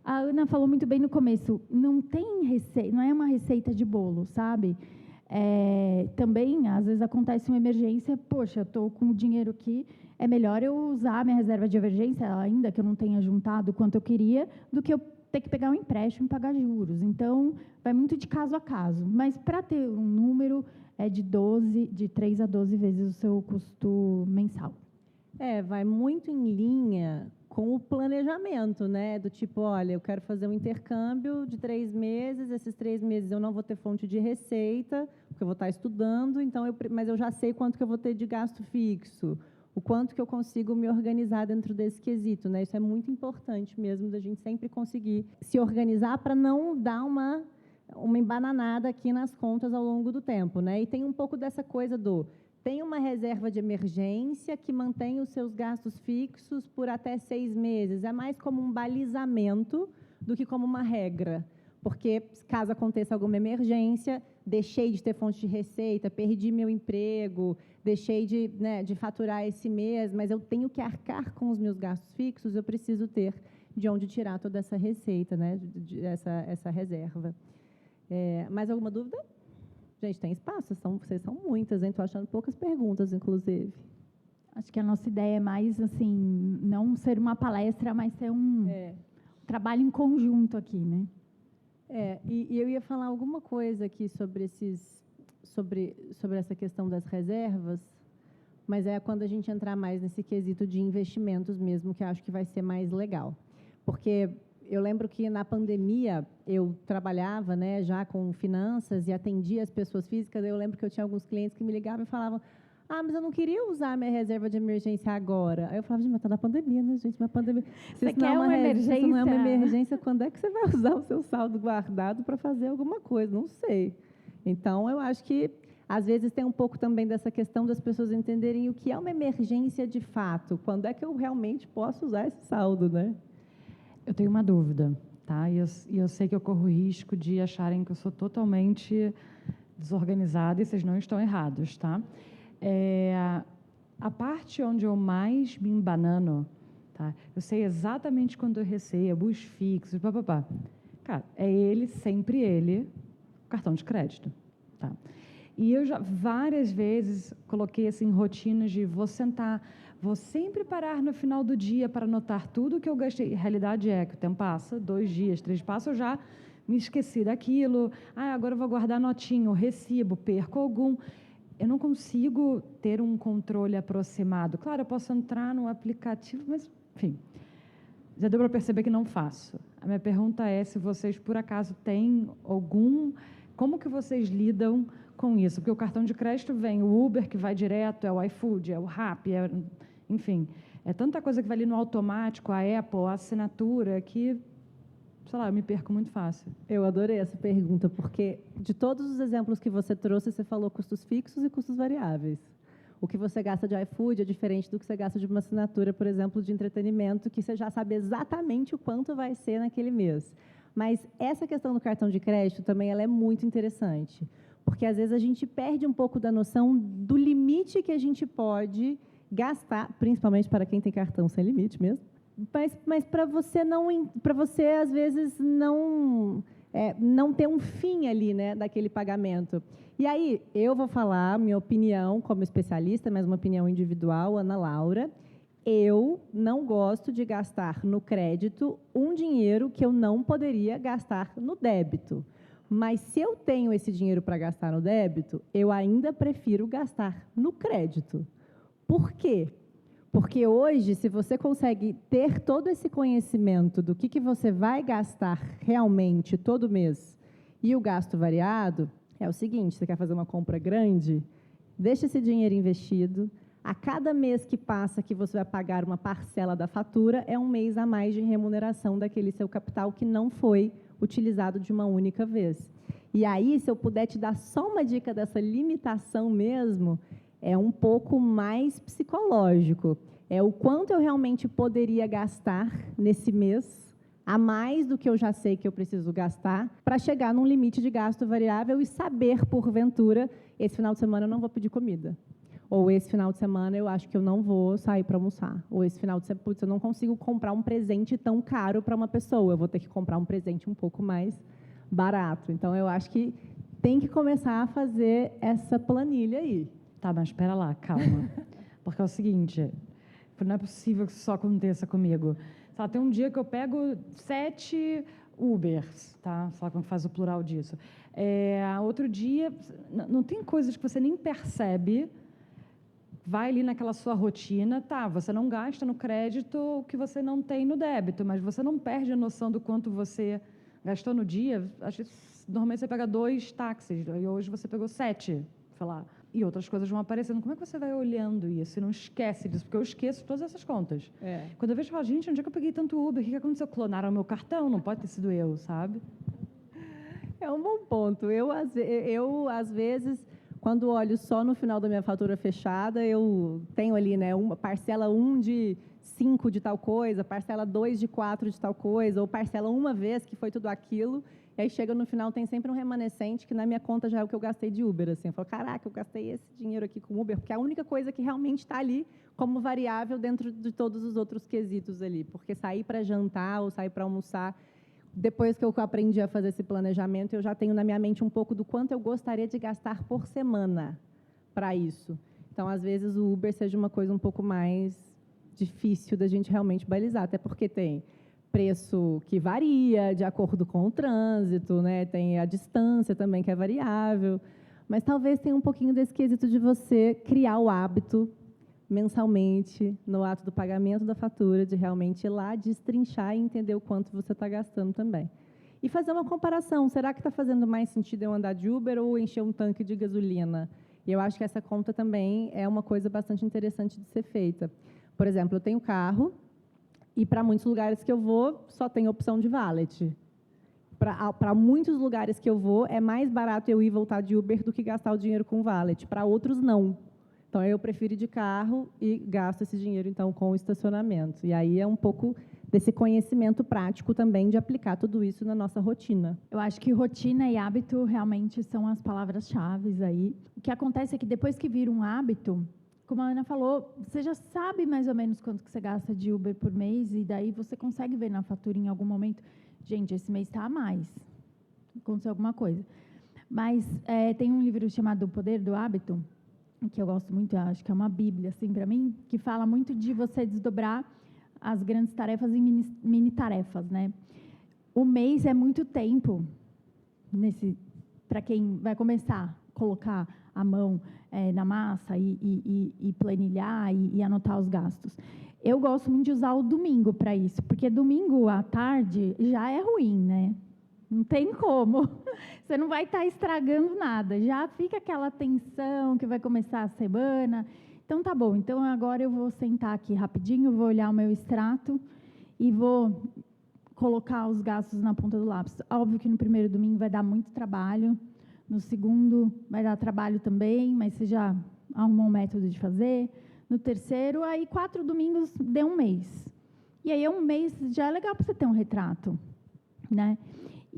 a Ana falou muito bem no começo, não é uma receita de bolo, sabe? Também, às vezes, acontece uma emergência, poxa, eu estou com o dinheiro aqui, é melhor eu usar a minha reserva de emergência, ainda que eu não tenha juntado o quanto eu queria, do que eu ter que pegar um empréstimo e pagar juros. Então, vai muito de caso a caso. Mas, para ter um número, é de 3 a 12 vezes o seu custo mensal. Vai muito em linha com o planejamento, né? Do tipo, olha, eu quero fazer um intercâmbio de 3 meses, esses 3 meses eu não vou ter fonte de receita, porque eu vou estar estudando, então mas eu já sei quanto que eu vou ter de gasto fixo, o quanto que eu consigo me organizar dentro desse quesito, né? Isso é muito importante mesmo, da gente sempre conseguir se organizar para não dar uma embananada aqui nas contas ao longo do tempo, né? E tem um pouco dessa coisa tem uma reserva de emergência que mantém os seus gastos fixos por até 6 meses. É mais como um balizamento do que como uma regra. Porque, caso aconteça alguma emergência, deixei de ter fonte de receita, perdi meu emprego, deixei de faturar esse mês, mas eu tenho que arcar com os meus gastos fixos, eu preciso ter de onde tirar toda essa receita, né, essa reserva. Mais alguma dúvida? Gente, tem espaço, vocês são muitas, hein? Estou achando poucas perguntas, inclusive. Acho que a nossa ideia é mais, assim, não ser uma palestra, mas ser um trabalho em conjunto aqui, né? E eu ia falar alguma coisa aqui sobre essa questão das reservas, mas é quando a gente entrar mais nesse quesito de investimentos mesmo, que eu acho que vai ser mais legal. Porque eu lembro que na pandemia eu trabalhava, né, já com finanças e atendia as pessoas físicas. Eu lembro que eu tinha alguns clientes que me ligavam e falavam: mas eu não queria usar a minha reserva de emergência agora. Aí eu falava: gente, mas está na pandemia, né, gente? Mas pandemia. Você quer uma emergência? Se não é uma emergência, quando é que você vai usar o seu saldo guardado para fazer alguma coisa? Não sei. Então, eu acho que, às vezes, tem um pouco também dessa questão das pessoas entenderem o que é uma emergência de fato. Quando é que eu realmente posso usar esse saldo, né? Eu tenho uma dúvida, tá? E eu sei que eu corro o risco de acharem que eu sou totalmente desorganizada e vocês não estão errados, tá? A parte onde eu mais me embanano, tá? Eu sei exatamente quando eu recebo os fixos, papapá. Cara, sempre ele, o cartão de crédito, tá? E eu já várias vezes coloquei assim rotinas de vou sempre parar no final do dia para anotar tudo que eu gastei. A realidade é que o tempo passa, 2 dias, 3 passam, eu já me esqueci daquilo. Agora eu vou guardar notinha, o recibo, perco algum. Eu não consigo ter um controle aproximado. Claro, eu posso entrar no aplicativo, mas, enfim, já deu para perceber que não faço. A minha pergunta é se vocês, por acaso, têm como que vocês lidam com isso? Porque o cartão de crédito vem o Uber, que vai direto, é o iFood, é o Rappi, enfim, é tanta coisa que vai ali no automático, a Apple, a assinatura, que, sei lá, eu me perco muito fácil. Eu adorei essa pergunta, porque de todos os exemplos que você trouxe, você falou custos fixos e custos variáveis. O que você gasta de iFood é diferente do que você gasta de uma assinatura, por exemplo, de entretenimento, que você já sabe exatamente o quanto vai ser naquele mês. Mas essa questão do cartão de crédito também ela é muito interessante, porque às vezes a gente perde um pouco da noção do limite que a gente pode gastar, principalmente para quem tem cartão sem limite mesmo, mas para você às vezes não ter um fim ali, né, daquele pagamento. E aí eu vou falar minha opinião como especialista, mas uma opinião individual, Ana Laura. Eu não gosto de gastar no crédito um dinheiro que eu não poderia gastar no débito. Mas se eu tenho esse dinheiro para gastar no débito, eu ainda prefiro gastar no crédito. Por quê? Porque hoje, se você consegue ter todo esse conhecimento do que você vai gastar realmente todo mês e o gasto variado, é o seguinte: você quer fazer uma compra grande? Deixa esse dinheiro investido. A cada mês que passa que você vai pagar uma parcela da fatura, é um mês a mais de remuneração daquele seu capital que não foi utilizado de uma única vez. E aí, se eu puder te dar só uma dica dessa limitação mesmo, é um pouco mais psicológico. É o quanto eu realmente poderia gastar nesse mês, a mais do que eu já sei que eu preciso gastar, para chegar num limite de gasto variável e saber, porventura, esse final de semana eu não vou pedir comida. Ou esse final de semana eu acho que eu não vou sair para almoçar. Ou esse final de semana, putz, eu não consigo comprar um presente tão caro para uma pessoa. Eu vou ter que comprar um presente um pouco mais barato. Então, eu acho que tem que começar a fazer essa planilha aí. Tá, mas espera lá, calma. Porque é o seguinte, não é possível que isso só aconteça comigo. Tem um dia que eu pego 7 Ubers, tá? Só como faz o plural disso. Outro dia, não tem coisas que você nem percebe, vai ali naquela sua rotina, tá, você não gasta no crédito o que você não tem no débito, mas você não perde a noção do quanto você gastou no dia. Acho que normalmente você pega 2 táxis, e hoje você pegou 7, sei lá, e outras coisas vão aparecendo. Como é que você vai olhando isso e não esquece disso? Porque eu esqueço todas essas contas. Quando eu vejo, eu falo, gente, onde é que eu peguei tanto Uber? O que aconteceu? Clonaram meu cartão? Não pode ter sido eu, sabe? É um bom ponto. Eu às vezes, quando olho só no final da minha fatura fechada, eu tenho ali, né, uma parcela 1 de 5 de tal coisa, parcela 2 de 4 de tal coisa, ou parcela uma vez que foi tudo aquilo, e aí chega no final, tem sempre um remanescente que na minha conta já é o que eu gastei de Uber. Assim. Eu falo, caraca, eu gastei esse dinheiro aqui com Uber, porque é a única coisa que realmente está ali como variável dentro de todos os outros quesitos ali. Porque sair para jantar ou sair para almoçar, depois que eu aprendi a fazer esse planejamento, eu já tenho na minha mente um pouco do quanto eu gostaria de gastar por semana para isso. Então, às vezes, o Uber seja uma coisa um pouco mais difícil da gente realmente balizar, até porque tem preço que varia de acordo com o trânsito, né? Tem a distância também, que é variável. Mas talvez tenha um pouquinho desse quesito de você criar o hábito mensalmente, no ato do pagamento da fatura, de realmente ir lá, destrinchar e entender o quanto você está gastando também. E fazer uma comparação. Será que está fazendo mais sentido eu andar de Uber ou encher um tanque de gasolina? E eu acho que essa conta também é uma coisa bastante interessante de ser feita. Por exemplo, eu tenho carro e para muitos lugares que eu vou, só tem opção de valet. Para muitos lugares que eu vou, é mais barato eu ir e voltar de Uber do que gastar o dinheiro com valet. Para outros, não. Então, eu prefiro ir de carro e gasto esse dinheiro, então, com o estacionamento. E aí é um pouco desse conhecimento prático também de aplicar tudo isso na nossa rotina. Eu acho que rotina e hábito realmente são as palavras-chave aí. O que acontece é que depois que vira um hábito, como a Ana falou, você já sabe mais ou menos quanto que você gasta de Uber por mês e daí você consegue ver na fatura em algum momento, gente, esse mês está a mais, aconteceu alguma coisa. Mas tem um livro chamado O Poder do Hábito, que eu gosto muito, eu acho que é uma bíblia, assim, para mim, que fala muito de você desdobrar as grandes tarefas em mini tarefas, né? O mês é muito tempo para quem vai começar a colocar a mão na massa e planilhar e anotar os gastos. Eu gosto muito de usar o domingo para isso, porque domingo à tarde já é ruim, né? Não tem como. Você não vai estar estragando nada. Já fica aquela tensão que vai começar a semana. Então, tá bom. Então, agora eu vou sentar aqui rapidinho, vou olhar o meu extrato e vou colocar os gastos na ponta do lápis. Óbvio que no primeiro domingo vai dar muito trabalho. No segundo vai dar trabalho também, mas você já arrumou um método de fazer. No terceiro, aí 4 domingos deu um mês. E aí um mês já é legal para você ter um retrato, né?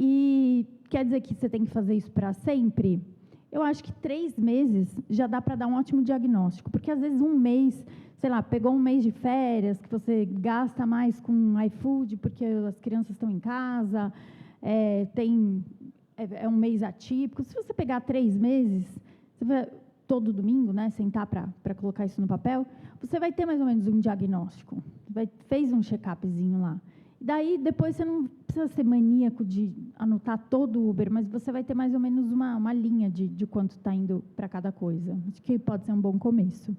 E quer dizer que você tem que fazer isso para sempre? Eu acho que 3 meses já dá para dar um ótimo diagnóstico, porque às vezes um mês, sei lá, pegou um mês de férias, que você gasta mais com iFood porque as crianças estão em casa, é um mês atípico. Se você pegar 3 meses, você vai, todo domingo, né, sentar para colocar isso no papel, você vai ter mais ou menos um diagnóstico, fez um check-upzinho lá. Daí, depois, você não precisa ser maníaco de anotar todo o Uber, mas você vai ter mais ou menos uma linha de quanto está indo para cada coisa. Acho que pode ser um bom começo.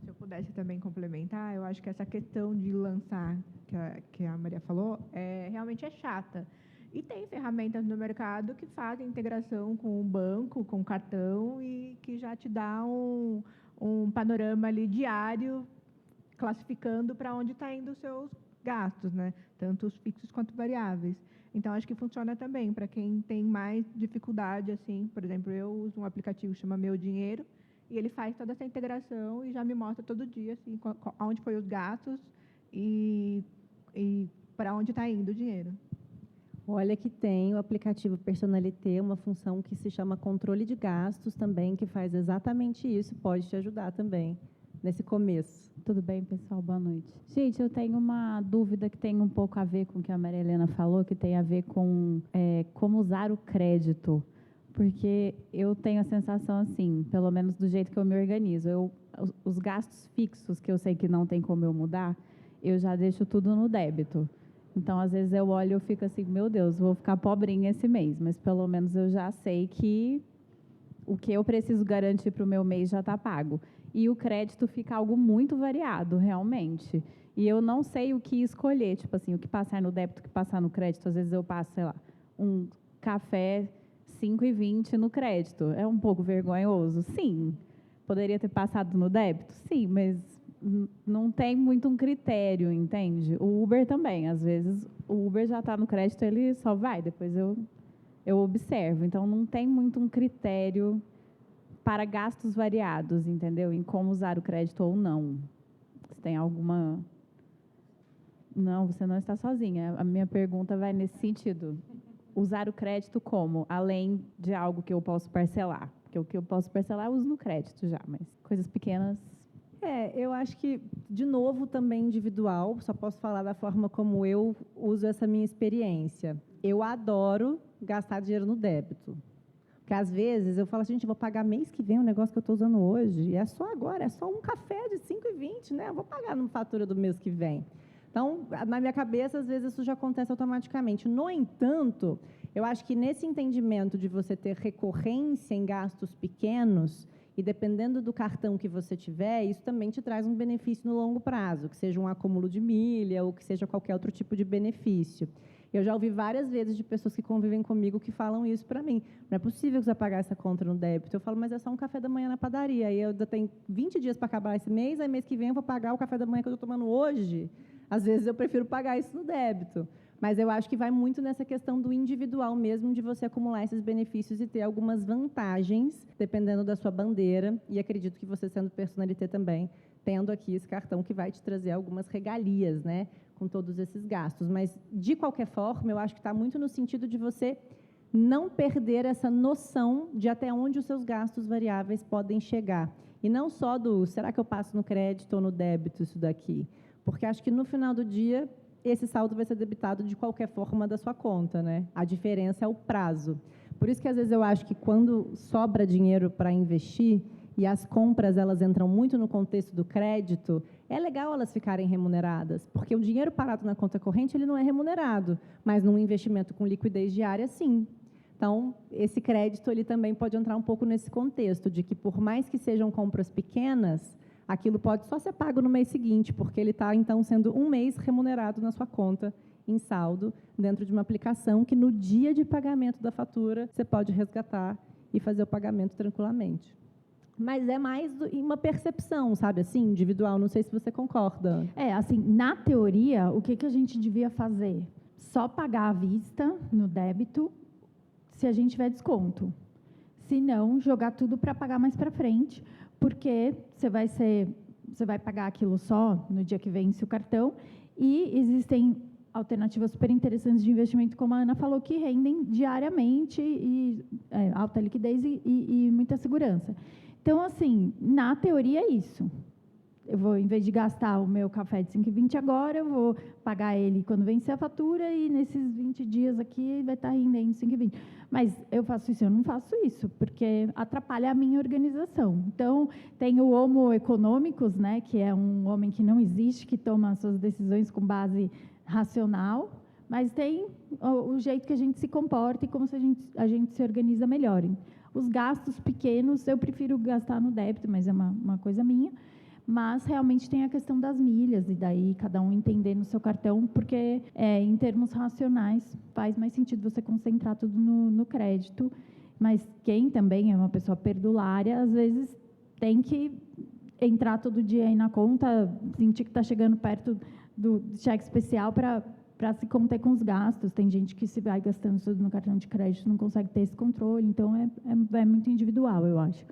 Se eu pudesse também complementar, eu acho que essa questão de lançar, que a Maria falou, realmente é chata. E tem ferramentas no mercado que fazem integração com o banco, com o cartão, e que já te dá um panorama ali diário, classificando para onde está indo os seus gastos, né? Tanto os fixos quanto variáveis. Então, acho que funciona também para quem tem mais dificuldade, assim. Por exemplo, eu uso um aplicativo que chama Meu Dinheiro, e ele faz toda essa integração e já me mostra todo dia, assim, onde foi os gastos e para onde está indo o dinheiro. Olha que tem o aplicativo Personalité, uma função que se chama controle de gastos também, que faz exatamente isso, pode te ajudar também nesse começo. Tudo bem, pessoal? Boa noite. Gente, eu tenho uma dúvida que tem um pouco a ver com o que a Maria Helena falou, que tem a ver com como usar o crédito. Porque eu tenho a sensação assim, pelo menos do jeito que eu me organizo, os gastos fixos, que eu sei que não tem como eu mudar, eu já deixo tudo no débito. Então, às vezes, eu olho e eu fico assim, meu Deus, vou ficar pobrinha esse mês, mas pelo menos eu já sei que o que eu preciso garantir para o meu mês já está pago. E o crédito fica algo muito variado, realmente. E eu não sei o que escolher, tipo assim, o que passar no débito, o que passar no crédito. Às vezes eu passo, sei lá, um café 5,20 no crédito. É um pouco vergonhoso? Sim. Poderia ter passado no débito? Sim, mas não tem muito um critério, entende? O Uber também, às vezes, o Uber já está no crédito, ele só vai, depois eu observo. Então, não tem muito um critério para gastos variados, entendeu? Em como usar o crédito ou não. Se tem alguma... Não, você não está sozinha. A minha pergunta vai nesse sentido. Usar o crédito como? Além de algo que eu posso parcelar. Porque o que eu posso parcelar eu uso no crédito já, mas coisas pequenas... Eu acho que, de novo, também individual, só posso falar da forma como eu uso essa minha experiência. Eu adoro gastar dinheiro no débito. Porque, às vezes, eu falo assim, gente, eu vou pagar mês que vem o negócio que eu estou usando hoje, e é só agora, é só um café de 5,20, né? Eu vou pagar numa fatura do mês que vem. Então, na minha cabeça, às vezes, isso já acontece automaticamente. No entanto, eu acho que nesse entendimento de você ter recorrência em gastos pequenos, e dependendo do cartão que você tiver, isso também te traz um benefício no longo prazo, que seja um acúmulo de milha ou que seja qualquer outro tipo de benefício. Eu já ouvi várias vezes de pessoas que convivem comigo que falam isso para mim. Não é possível que você vai pagar essa conta no débito. Eu falo, mas é só um café da manhã na padaria. Aí eu tenho 20 dias para acabar esse mês, aí mês que vem eu vou pagar o café da manhã que eu estou tomando hoje. Às vezes eu prefiro pagar isso no débito. Mas eu acho que vai muito nessa questão do individual mesmo, de você acumular esses benefícios e ter algumas vantagens, dependendo da sua bandeira. E acredito que você, sendo personalité também, tendo aqui esse cartão que vai te trazer algumas regalias, né, com todos esses gastos. Mas, de qualquer forma, eu acho que está muito no sentido de você não perder essa noção de até onde os seus gastos variáveis podem chegar. E não só do, será que eu passo no crédito ou no débito isso daqui? Porque acho que, no final do dia, esse saldo vai ser debitado de qualquer forma da sua conta, né? A diferença é o prazo. Por isso que, às vezes, eu acho que quando sobra dinheiro para investir e as compras elas entram muito no contexto do crédito, é legal elas ficarem remuneradas, porque o dinheiro parado na conta corrente ele não é remunerado, mas num investimento com liquidez diária, sim. Então, esse crédito ele também pode entrar um pouco nesse contexto, de que, por mais que sejam compras pequenas, aquilo pode só ser pago no mês seguinte, porque ele está, então, sendo um mês remunerado na sua conta em saldo, dentro de uma aplicação que, no dia de pagamento da fatura, você pode resgatar e fazer o pagamento tranquilamente. Mas é mais uma percepção, sabe, assim, individual. Não sei se você concorda. Assim, na teoria, o que a gente devia fazer? Só pagar à vista, no débito, se a gente tiver desconto. Se não, jogar tudo para pagar mais para frente, porque você vai pagar aquilo só no dia que vence o cartão, e existem alternativas super interessantes de investimento, como a Ana falou, que rendem diariamente, e alta liquidez e muita segurança. Então, assim, na teoria é isso. Eu vou, em vez de gastar o meu café de 5,20 agora, eu vou pagar ele quando vencer a fatura, e nesses 20 dias aqui vai estar rendendo 5,20. Mas eu faço isso, eu não faço isso, porque atrapalha a minha organização. Então, tem o homo econômicos, né, que é um homem que não existe, que toma suas decisões com base racional, mas tem o jeito que a gente se comporta e como a gente se organiza melhor. Os gastos pequenos, eu prefiro gastar no débito, mas é uma coisa minha. Mas realmente tem a questão das milhas, e daí cada um entender no seu cartão, porque em termos racionais faz mais sentido você concentrar tudo no crédito. Mas quem também é uma pessoa perdulária, às vezes tem que entrar todo dia aí na conta, sentir que está chegando perto do cheque especial para se conter com os gastos. Tem gente que, se vai gastando tudo no cartão de crédito, não consegue ter esse controle. Então, é muito individual, eu acho.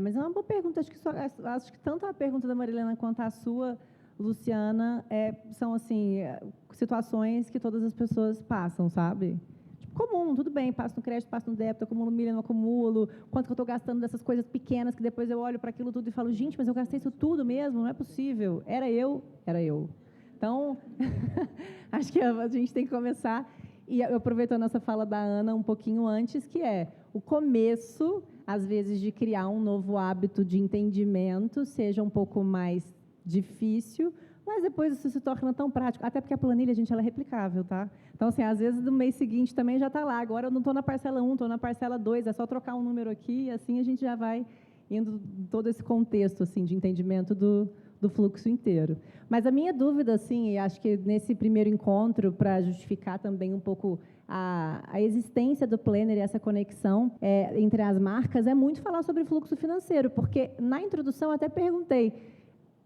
Mas é uma boa pergunta. Acho que tanto a pergunta da Marilena quanto a sua, Luciana, são, assim, situações que todas as pessoas passam, sabe? Tipo, comum, tudo bem, passo no crédito, passo no débito, acumulo milha, não acumulo, quanto que eu estou gastando dessas coisas pequenas, que depois eu olho para aquilo tudo e falo, gente, mas eu gastei isso tudo mesmo, não é possível. Era eu. Então, acho que a gente tem que começar, e aproveitando essa fala da Ana um pouquinho antes, que é o começo, às vezes, de criar um novo hábito de entendimento, seja um pouco mais difícil, mas depois isso se torna tão prático, até porque a planilha, gente, ela é replicável, tá? Então, assim, às vezes no mês seguinte também já está lá, agora eu não estou na parcela 1, estou na parcela 2, é só trocar um número aqui, e assim a gente já vai indo todo esse contexto, assim, de entendimento do fluxo inteiro. Mas a minha dúvida, assim, e acho que nesse primeiro encontro, para justificar também um pouco a existência do planner e essa conexão entre as marcas, é muito falar sobre fluxo financeiro, porque na introdução eu até perguntei,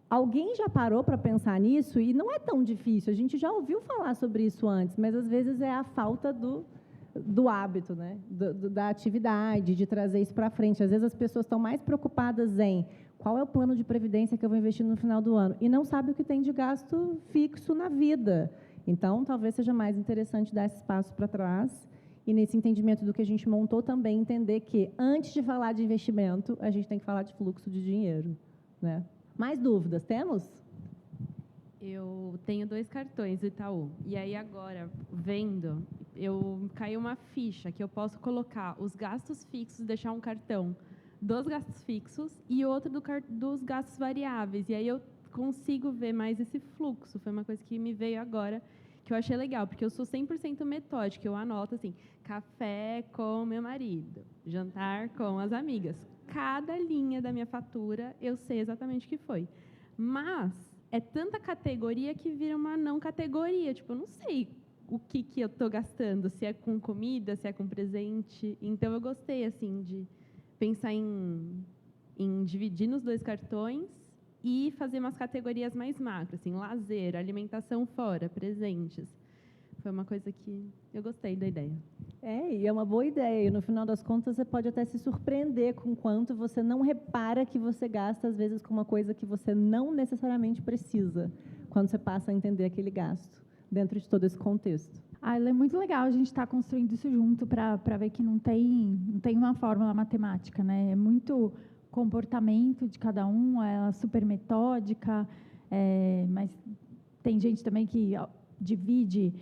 alguém já parou para pensar nisso? E não é tão difícil, a gente já ouviu falar sobre isso antes, mas às vezes é a falta do hábito, né? Da atividade, de trazer isso para frente. Às vezes as pessoas estão mais preocupadas em qual é o plano de previdência que eu vou investir no final do ano, e não sabe o que tem de gasto fixo na vida. Então, talvez seja mais interessante dar esse espaço para trás, e nesse entendimento do que a gente montou também, entender que, antes de falar de investimento, a gente tem que falar de fluxo de dinheiro, né? Mais dúvidas? Temos? Eu tenho 2 cartões do Itaú. E aí, agora, vendo, caiu uma ficha que eu posso colocar os gastos fixos, deixar um cartão dos gastos fixos e outro dos gastos variáveis. E aí eu consigo ver mais esse fluxo. Foi uma coisa que me veio agora, que eu achei legal, porque eu sou 100% metódica. Eu anoto assim, café com meu marido, jantar com as amigas. Cada linha da minha fatura, eu sei exatamente o que foi. Mas é tanta categoria que vira uma não categoria. Tipo, eu não sei o que eu estou gastando, se é com comida, se é com presente. Então, eu gostei, assim, de pensar em dividir nos 2 cartões e fazer umas categorias mais macro, assim, lazer, alimentação fora, presentes. Foi uma coisa que eu gostei da ideia. E é uma boa ideia. E, no final das contas, você pode até se surpreender com quanto você não repara que você gasta, às vezes, com uma coisa que você não necessariamente precisa, quando você passa a entender aquele gasto, dentro de todo esse contexto. É muito legal a gente estar construindo isso junto para ver que não tem uma fórmula matemática, né? É muito comportamento de cada um, é super metódica, mas tem gente também que divide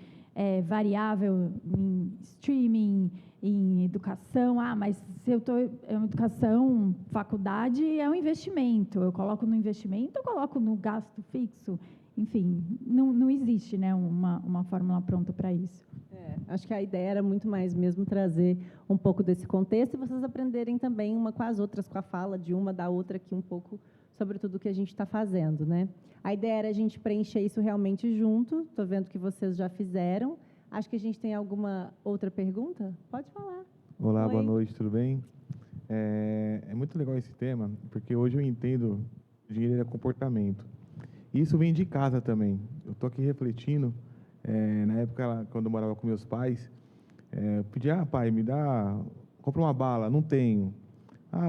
variável em streaming, em educação. Mas se eu estou em educação, faculdade, é um investimento. Eu coloco no investimento, eu coloco no gasto fixo. Enfim, não existe, né, uma fórmula pronta para isso. Acho que a ideia era muito mais mesmo trazer um pouco desse contexto e vocês aprenderem também uma com as outras, com a fala de uma da outra aqui um pouco sobre tudo que a gente está fazendo, né? A ideia era a gente preencher isso realmente junto. Estou vendo que vocês já fizeram. Acho que a gente tem alguma outra pergunta? Pode falar. Olá, Oi. boa noite, tudo bem? É muito legal esse tema, porque hoje eu entendo que dinheiro é comportamento. E isso vem de casa também. Eu estou aqui refletindo, na época, quando eu morava com meus pais, eu pedia, pai, compra uma bala, não tenho.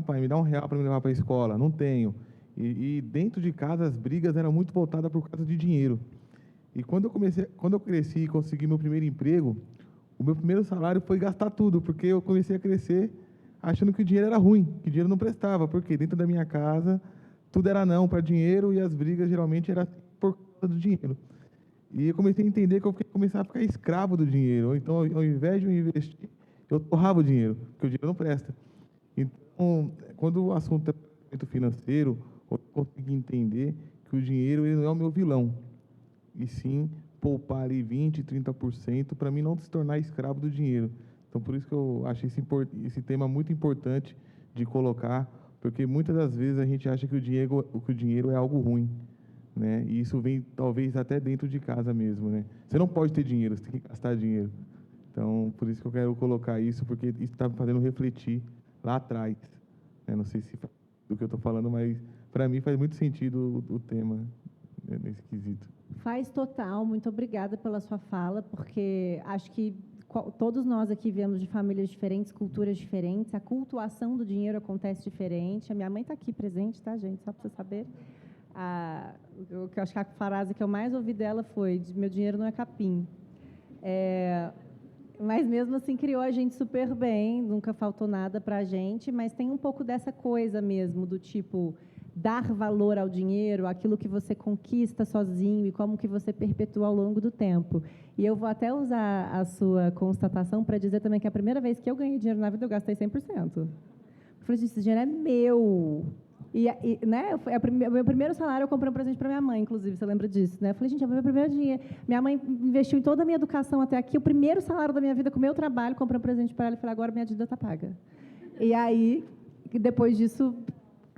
Pai, me dá R$1 para me levar para a escola, não tenho. E dentro de casa as brigas eram muito voltadas por causa de dinheiro. E quando eu cresci e consegui meu primeiro emprego, o meu primeiro salário foi gastar tudo, porque eu comecei a crescer achando que o dinheiro era ruim, que o dinheiro não prestava, porque dentro da minha casa tudo era não para dinheiro e as brigas geralmente eram por causa do dinheiro. E eu comecei a entender que eu começava a ficar escravo do dinheiro. Ou então, ao invés de eu investir, eu torrava o dinheiro, porque o dinheiro não presta. Então, quando o assunto é planejamento financeiro, eu consegui entender que o dinheiro ele não é o meu vilão, e sim poupar ali 20%, 30% para mim não se tornar escravo do dinheiro. Então, por isso que eu achei esse tema muito importante de colocar, porque muitas das vezes a gente acha que o dinheiro é algo ruim, né? E isso vem talvez até dentro de casa mesmo, né? Você não pode ter dinheiro, você tem que gastar dinheiro. Então, por isso que eu quero colocar isso, porque isso está me fazendo refletir lá atrás. Não sei se do que eu estou falando, mas para mim faz muito sentido o tema, né, nesse quesito. Faz total. Muito obrigada pela sua fala, porque acho que todos nós aqui viemos de famílias diferentes, culturas diferentes, a cultuação do dinheiro acontece diferente. A minha mãe está aqui presente, tá, gente? Só para você saber. Eu acho que a frase que eu mais ouvi dela foi: meu dinheiro não é capim. Mas mesmo assim criou a gente super bem, nunca faltou nada para a gente, mas tem um pouco dessa coisa mesmo, do tipo, dar valor ao dinheiro, aquilo que você conquista sozinho e como que você perpetua ao longo do tempo. E eu vou até usar a sua constatação para dizer também que a primeira vez que eu ganhei dinheiro na vida, eu gastei 100%. Eu falei, esse dinheiro é meu. Né, meu primeiro salário eu comprei um presente para minha mãe, inclusive, você lembra disso, né? Eu falei, gente, é o meu primeiro dinheiro. Minha mãe investiu em toda a minha educação até aqui, o primeiro salário da minha vida com o meu trabalho, comprei um presente para ela e falei, agora minha dívida está paga. E aí, depois disso,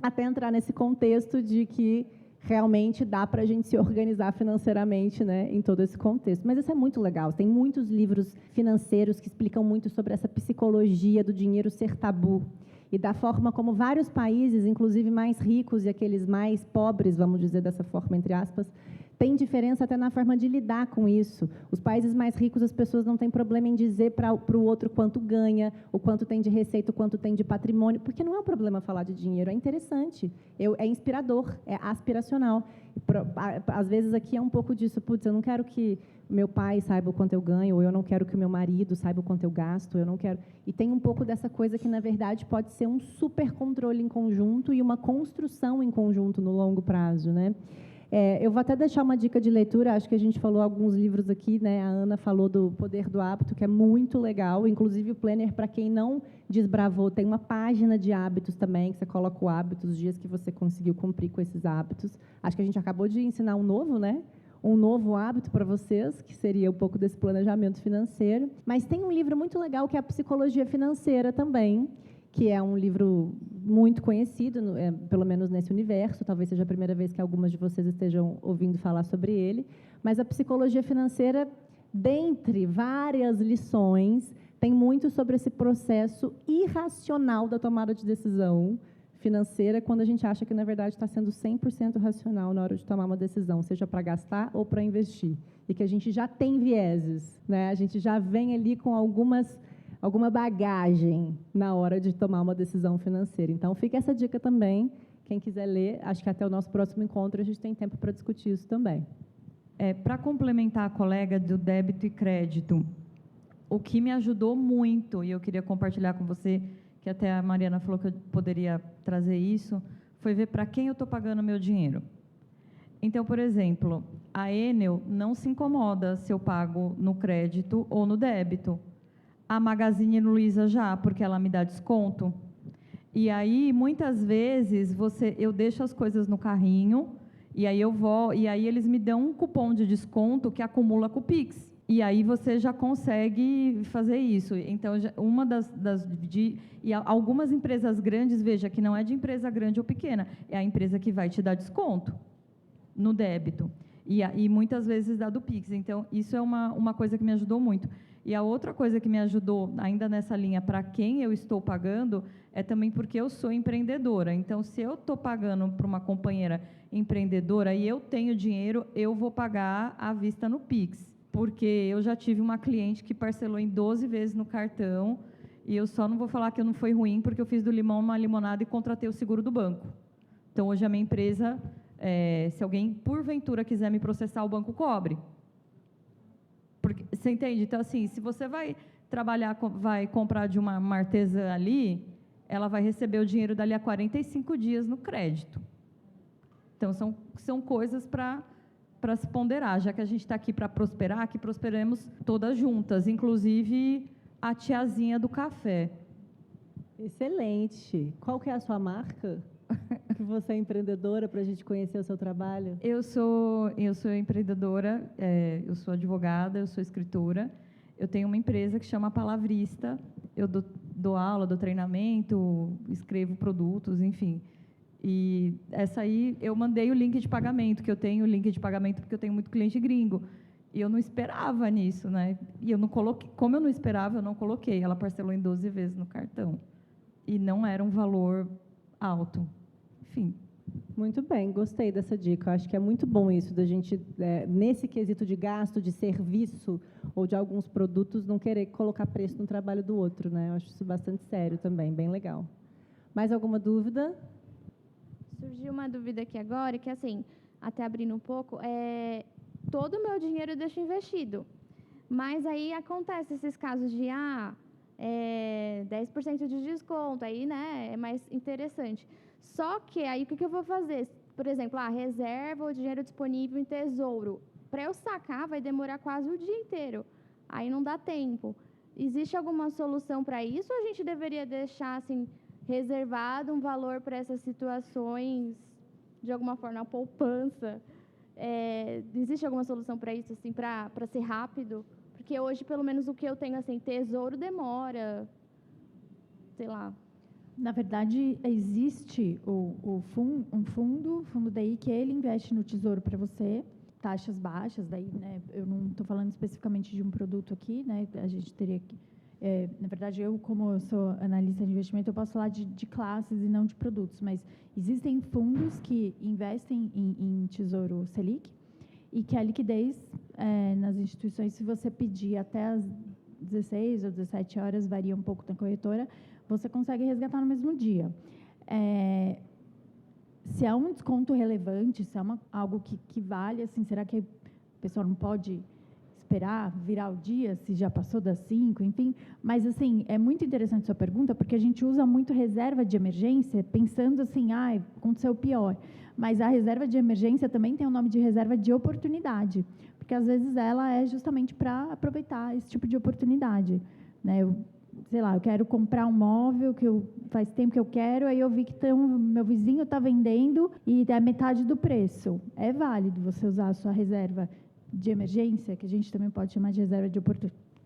até entrar nesse contexto de que realmente dá para a gente se organizar financeiramente, né, em todo esse contexto. Mas isso é muito legal. Tem muitos livros financeiros que explicam muito sobre essa psicologia do dinheiro ser tabu e da forma como vários países, inclusive mais ricos e aqueles mais pobres, vamos dizer dessa forma, entre aspas, tem diferença até na forma de lidar com isso. Os países mais ricos, as pessoas não têm problema em dizer para o outro quanto ganha, o quanto tem de receita, o quanto tem de patrimônio, porque não é um problema falar de dinheiro, é interessante, é inspirador, é aspiracional. Às vezes aqui é um pouco disso, putz, eu não quero que meu pai saiba o quanto eu ganho, ou eu não quero que o meu marido saiba o quanto eu gasto, eu não quero... E tem um pouco dessa coisa que, na verdade, pode ser um super controle em conjunto e uma construção em conjunto no longo prazo, né? Eu vou até deixar uma dica de leitura, acho que a gente falou alguns livros aqui, né? A Ana falou do Poder do Hábito, que é muito legal, inclusive o Planner, para quem não desbravou, tem uma página de hábitos também, que você coloca o hábito, os dias que você conseguiu cumprir com esses hábitos. Acho que a gente acabou de ensinar um novo, né? Um novo hábito para vocês, que seria um pouco desse planejamento financeiro. Mas tem um livro muito legal, que é a Psicologia Financeira também, que é um livro muito conhecido, pelo menos nesse universo, talvez seja a primeira vez que algumas de vocês estejam ouvindo falar sobre ele, mas a psicologia financeira, dentre várias lições, tem muito sobre esse processo irracional da tomada de decisão financeira, quando a gente acha que, na verdade, está sendo 100% racional na hora de tomar uma decisão, seja para gastar ou para investir, e que a gente já tem vieses, né? A gente já vem ali com alguma bagagem na hora de tomar uma decisão financeira. Então, fica essa dica também. Quem quiser ler, acho que até o nosso próximo encontro a gente tem tempo para discutir isso também. Para complementar a colega do débito e crédito, o que me ajudou muito, e eu queria compartilhar com você, que até a Mariana falou que eu poderia trazer isso, foi ver para quem eu estou pagando meu dinheiro. Então, por exemplo, a Enel não se incomoda se eu pago no crédito ou no débito. A Magazine Luiza já, porque ela me dá desconto. E aí, muitas vezes, eu deixo as coisas no carrinho, e aí eles me dão um cupom de desconto que acumula com o Pix. E aí você já consegue fazer isso. Então, e algumas empresas grandes, veja, que não é de empresa grande ou pequena, é a empresa que vai te dar desconto no débito. E muitas vezes dá do Pix. Então, isso é uma coisa que me ajudou muito. E a outra coisa que me ajudou, ainda nessa linha, para quem eu estou pagando, é também porque eu sou empreendedora. Então, se eu estou pagando para uma companheira empreendedora e eu tenho dinheiro, eu vou pagar à vista no Pix. Porque eu já tive uma cliente que parcelou em 12 vezes no cartão, e eu só não vou falar que não foi ruim, porque eu fiz do limão uma limonada e contratei o seguro do banco. Então, hoje a minha empresa, se alguém, porventura, quiser me processar, o banco cobre. Porque, você entende? Então, assim, se você vai trabalhar, vai comprar de uma artesã ali, ela vai receber o dinheiro dali a 45 dias no crédito. Então, são coisas para se ponderar, já que a gente está aqui para prosperar, que prosperemos todas juntas, inclusive a tiazinha do café. Excelente. Qual que é a sua marca? Que você é empreendedora, para a gente conhecer o seu trabalho? Eu sou empreendedora, eu sou advogada, eu sou escritora. Eu tenho uma empresa que chama Palavrista. Eu dou aula, dou treinamento, escrevo produtos, enfim. E essa aí, eu mandei o link de pagamento, que eu tenho o link de pagamento porque eu tenho muito cliente gringo. E eu não esperava nisso, né? E eu não coloquei, como eu não esperava, eu não coloquei. Ela parcelou em 12 vezes no cartão. E não era um valor alto. Enfim. Muito bem, gostei dessa dica. Eu acho que é muito bom isso, da gente, nesse quesito de gasto, de serviço ou de alguns produtos, não querer colocar preço no trabalho do outro, né? Eu acho isso bastante sério também, bem legal. Mais alguma dúvida? Surgiu uma dúvida aqui agora, que assim, até abrindo um pouco, todo o meu dinheiro eu deixo investido. Mas aí acontece esses casos de 10% de desconto, aí, né, é mais interessante. Só que aí o que eu vou fazer? Por exemplo, reserva o dinheiro disponível em tesouro. Para eu sacar vai demorar quase o dia inteiro. Aí não dá tempo. Existe alguma solução para isso ou a gente deveria deixar assim reservado um valor para essas situações, de alguma forma, a poupança. Existe alguma solução para isso, assim, para ser rápido? Porque hoje, pelo menos, o que eu tenho, assim, tesouro demora, sei lá. Na verdade, existe um fundo DI, que ele investe no tesouro para você, taxas baixas, daí, né, eu não estou falando especificamente de um produto aqui, né, a gente teria que, na verdade, como eu sou analista de investimento, eu posso falar de classes e não de produtos, mas existem fundos que investem em tesouro Selic e que a liquidez nas instituições, se você pedir até as 16 ou 17 horas, varia um pouco da corretora, você consegue resgatar no mesmo dia. Se há um desconto relevante, se há algo que vale, assim, será que o pessoal não pode esperar virar o dia, se já passou das 5, enfim? Mas, assim, é muito interessante a sua pergunta, porque a gente usa muito reserva de emergência, pensando assim, aconteceu o pior. Mas a reserva de emergência também tem o nome de reserva de oportunidade, porque, às vezes, ela é justamente para aproveitar esse tipo de oportunidade, né? Sei lá, eu quero comprar um móvel que faz tempo que eu quero, aí eu vi que meu vizinho está vendendo e é metade do preço. É válido você usar a sua reserva de emergência, que a gente também pode chamar de reserva de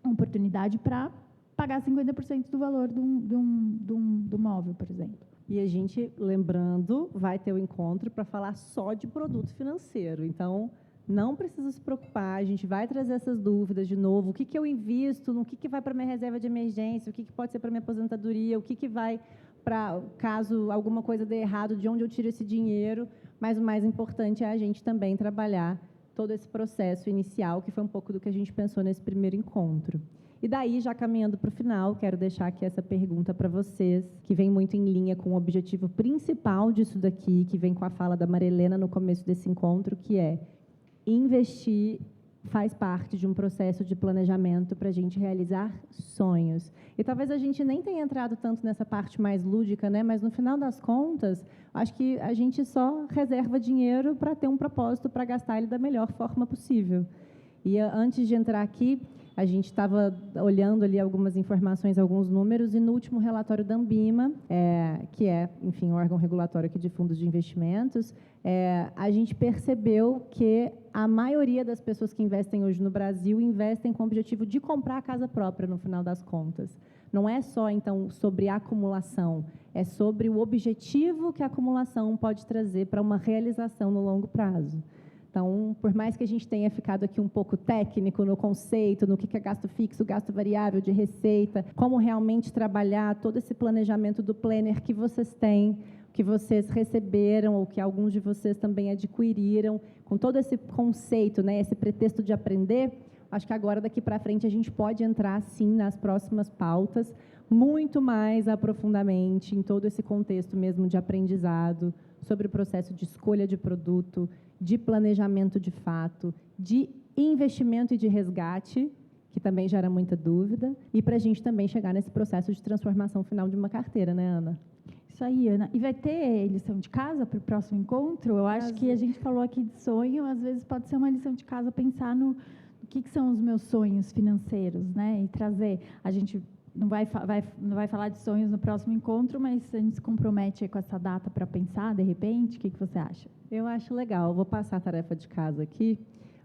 oportunidade, para pagar 50% do valor do móvel, por exemplo. E a gente, lembrando, vai ter o encontro para falar só de produto financeiro. Então, não precisa se preocupar, a gente vai trazer essas dúvidas de novo. O que eu invisto, no que vai para minha reserva de emergência, o que pode ser para minha aposentadoria, o que vai para, caso alguma coisa dê errado, de onde eu tiro esse dinheiro. Mas o mais importante é a gente também trabalhar todo esse processo inicial, que foi um pouco do que a gente pensou nesse primeiro encontro. E daí, já caminhando para o final, quero deixar aqui essa pergunta para vocês, que vem muito em linha com o objetivo principal disso daqui, que vem com a fala da Maria Helena no começo desse encontro, que é: investir faz parte de um processo de planejamento para a gente realizar sonhos. E talvez a gente nem tenha entrado tanto nessa parte mais lúdica, né? Mas no final das contas, acho que a gente só reserva dinheiro para ter um propósito, para gastar ele da melhor forma possível. E antes de entrar aqui, a gente estava olhando ali algumas informações, alguns números, e no último relatório da Ambima, que é, enfim, o órgão regulatório aqui de fundos de investimentos, a gente percebeu que a maioria das pessoas que investem hoje no Brasil investem com o objetivo de comprar a casa própria, no final das contas. Não é só, então, sobre a acumulação, é sobre o objetivo que a acumulação pode trazer para uma realização no longo prazo. Então, por mais que a gente tenha ficado aqui um pouco técnico no conceito, no que é gasto fixo, gasto variável, de receita, como realmente trabalhar todo esse planejamento do planner que vocês têm, que vocês receberam ou que alguns de vocês também adquiriram, com todo esse conceito, né, esse pretexto de aprender, acho que agora, daqui para frente, a gente pode entrar, sim, nas próximas pautas, muito mais aprofundadamente em todo esse contexto mesmo de aprendizado, sobre o processo de escolha de produto, de planejamento de fato, de investimento e de resgate, que também gera muita dúvida, e para a gente também chegar nesse processo de transformação final de uma carteira, né, Ana? Isso aí, Ana. E vai ter lição de casa para o próximo encontro? Eu acho que a gente falou aqui de sonho, às vezes pode ser uma lição de casa pensar no que são os meus sonhos financeiros, né? E trazer, a gente não vai falar de sonhos no próximo encontro, mas a gente se compromete aí com essa data para pensar, de repente, o que você acha? Eu acho legal, vou passar a tarefa de casa aqui,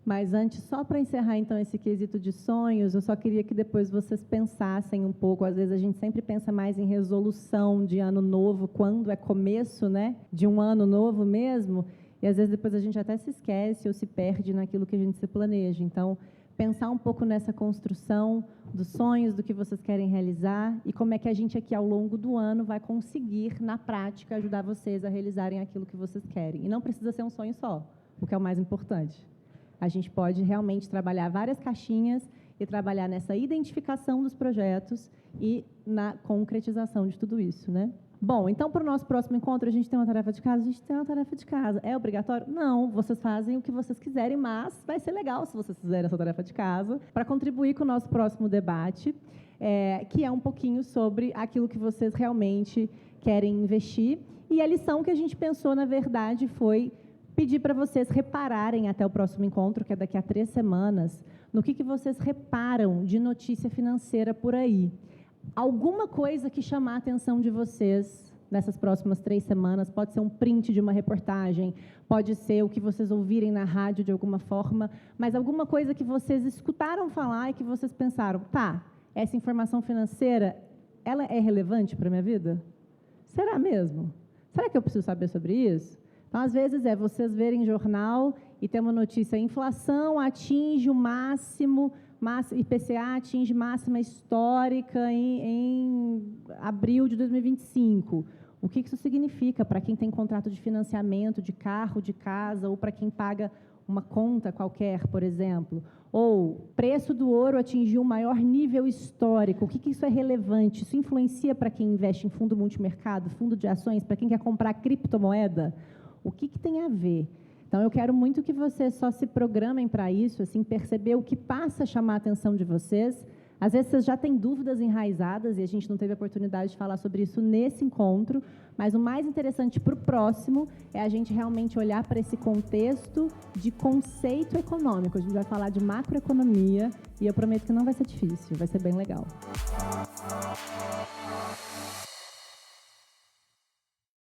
mas antes, só para encerrar então esse quesito de sonhos, eu só queria que depois vocês pensassem um pouco, às vezes a gente sempre pensa mais em resolução de ano novo, quando é começo, né, de um ano novo mesmo, e às vezes depois a gente até se esquece ou se perde naquilo que a gente se planeja. Então, pensar um pouco nessa construção dos sonhos, do que vocês querem realizar e como é que a gente aqui ao longo do ano vai conseguir, na prática, ajudar vocês a realizarem aquilo que vocês querem. E não precisa ser um sonho só, o que é o mais importante. A gente pode realmente trabalhar várias caixinhas e trabalhar nessa identificação dos projetos e na concretização de tudo isso, né? Bom, então, para o nosso próximo encontro, a gente tem uma tarefa de casa? A gente tem uma tarefa de casa. É obrigatório? Não, vocês fazem o que vocês quiserem, mas vai ser legal se vocês fizerem essa tarefa de casa, para contribuir com o nosso próximo debate, que é um pouquinho sobre aquilo que vocês realmente querem investir. E a lição que a gente pensou, na verdade, foi pedir para vocês repararem até o próximo encontro, que é daqui a 3 semanas, no que vocês reparam de notícia financeira por aí. alguma coisa que chamar a atenção de vocês nessas próximas 3 semanas. Pode ser um print de uma reportagem, pode ser o que vocês ouvirem na rádio de alguma forma, mas alguma coisa que vocês escutaram falar e que vocês pensaram, tá, essa informação financeira, ela é relevante para a minha vida? Será mesmo? Será que eu preciso saber sobre isso? Então, às vezes, vocês verem jornal e tem uma notícia, inflação atinge o máximo, IPCA atinge máxima histórica em abril de 2025. O que isso significa para quem tem contrato de financiamento de carro, de casa, ou para quem paga uma conta qualquer, por exemplo? Ou preço do ouro atingiu o maior nível histórico. O que isso é relevante? Isso influencia para quem investe em fundo multimercado, fundo de ações, para quem quer comprar criptomoeda? O que tem a ver? Então, eu quero muito que vocês só se programem para isso, assim, perceber o que passa a chamar a atenção de vocês. Às vezes, vocês já têm dúvidas enraizadas e a gente não teve a oportunidade de falar sobre isso nesse encontro, mas o mais interessante para o próximo é a gente realmente olhar para esse contexto de conceito econômico. A gente vai falar de macroeconomia e eu prometo que não vai ser difícil, vai ser bem legal.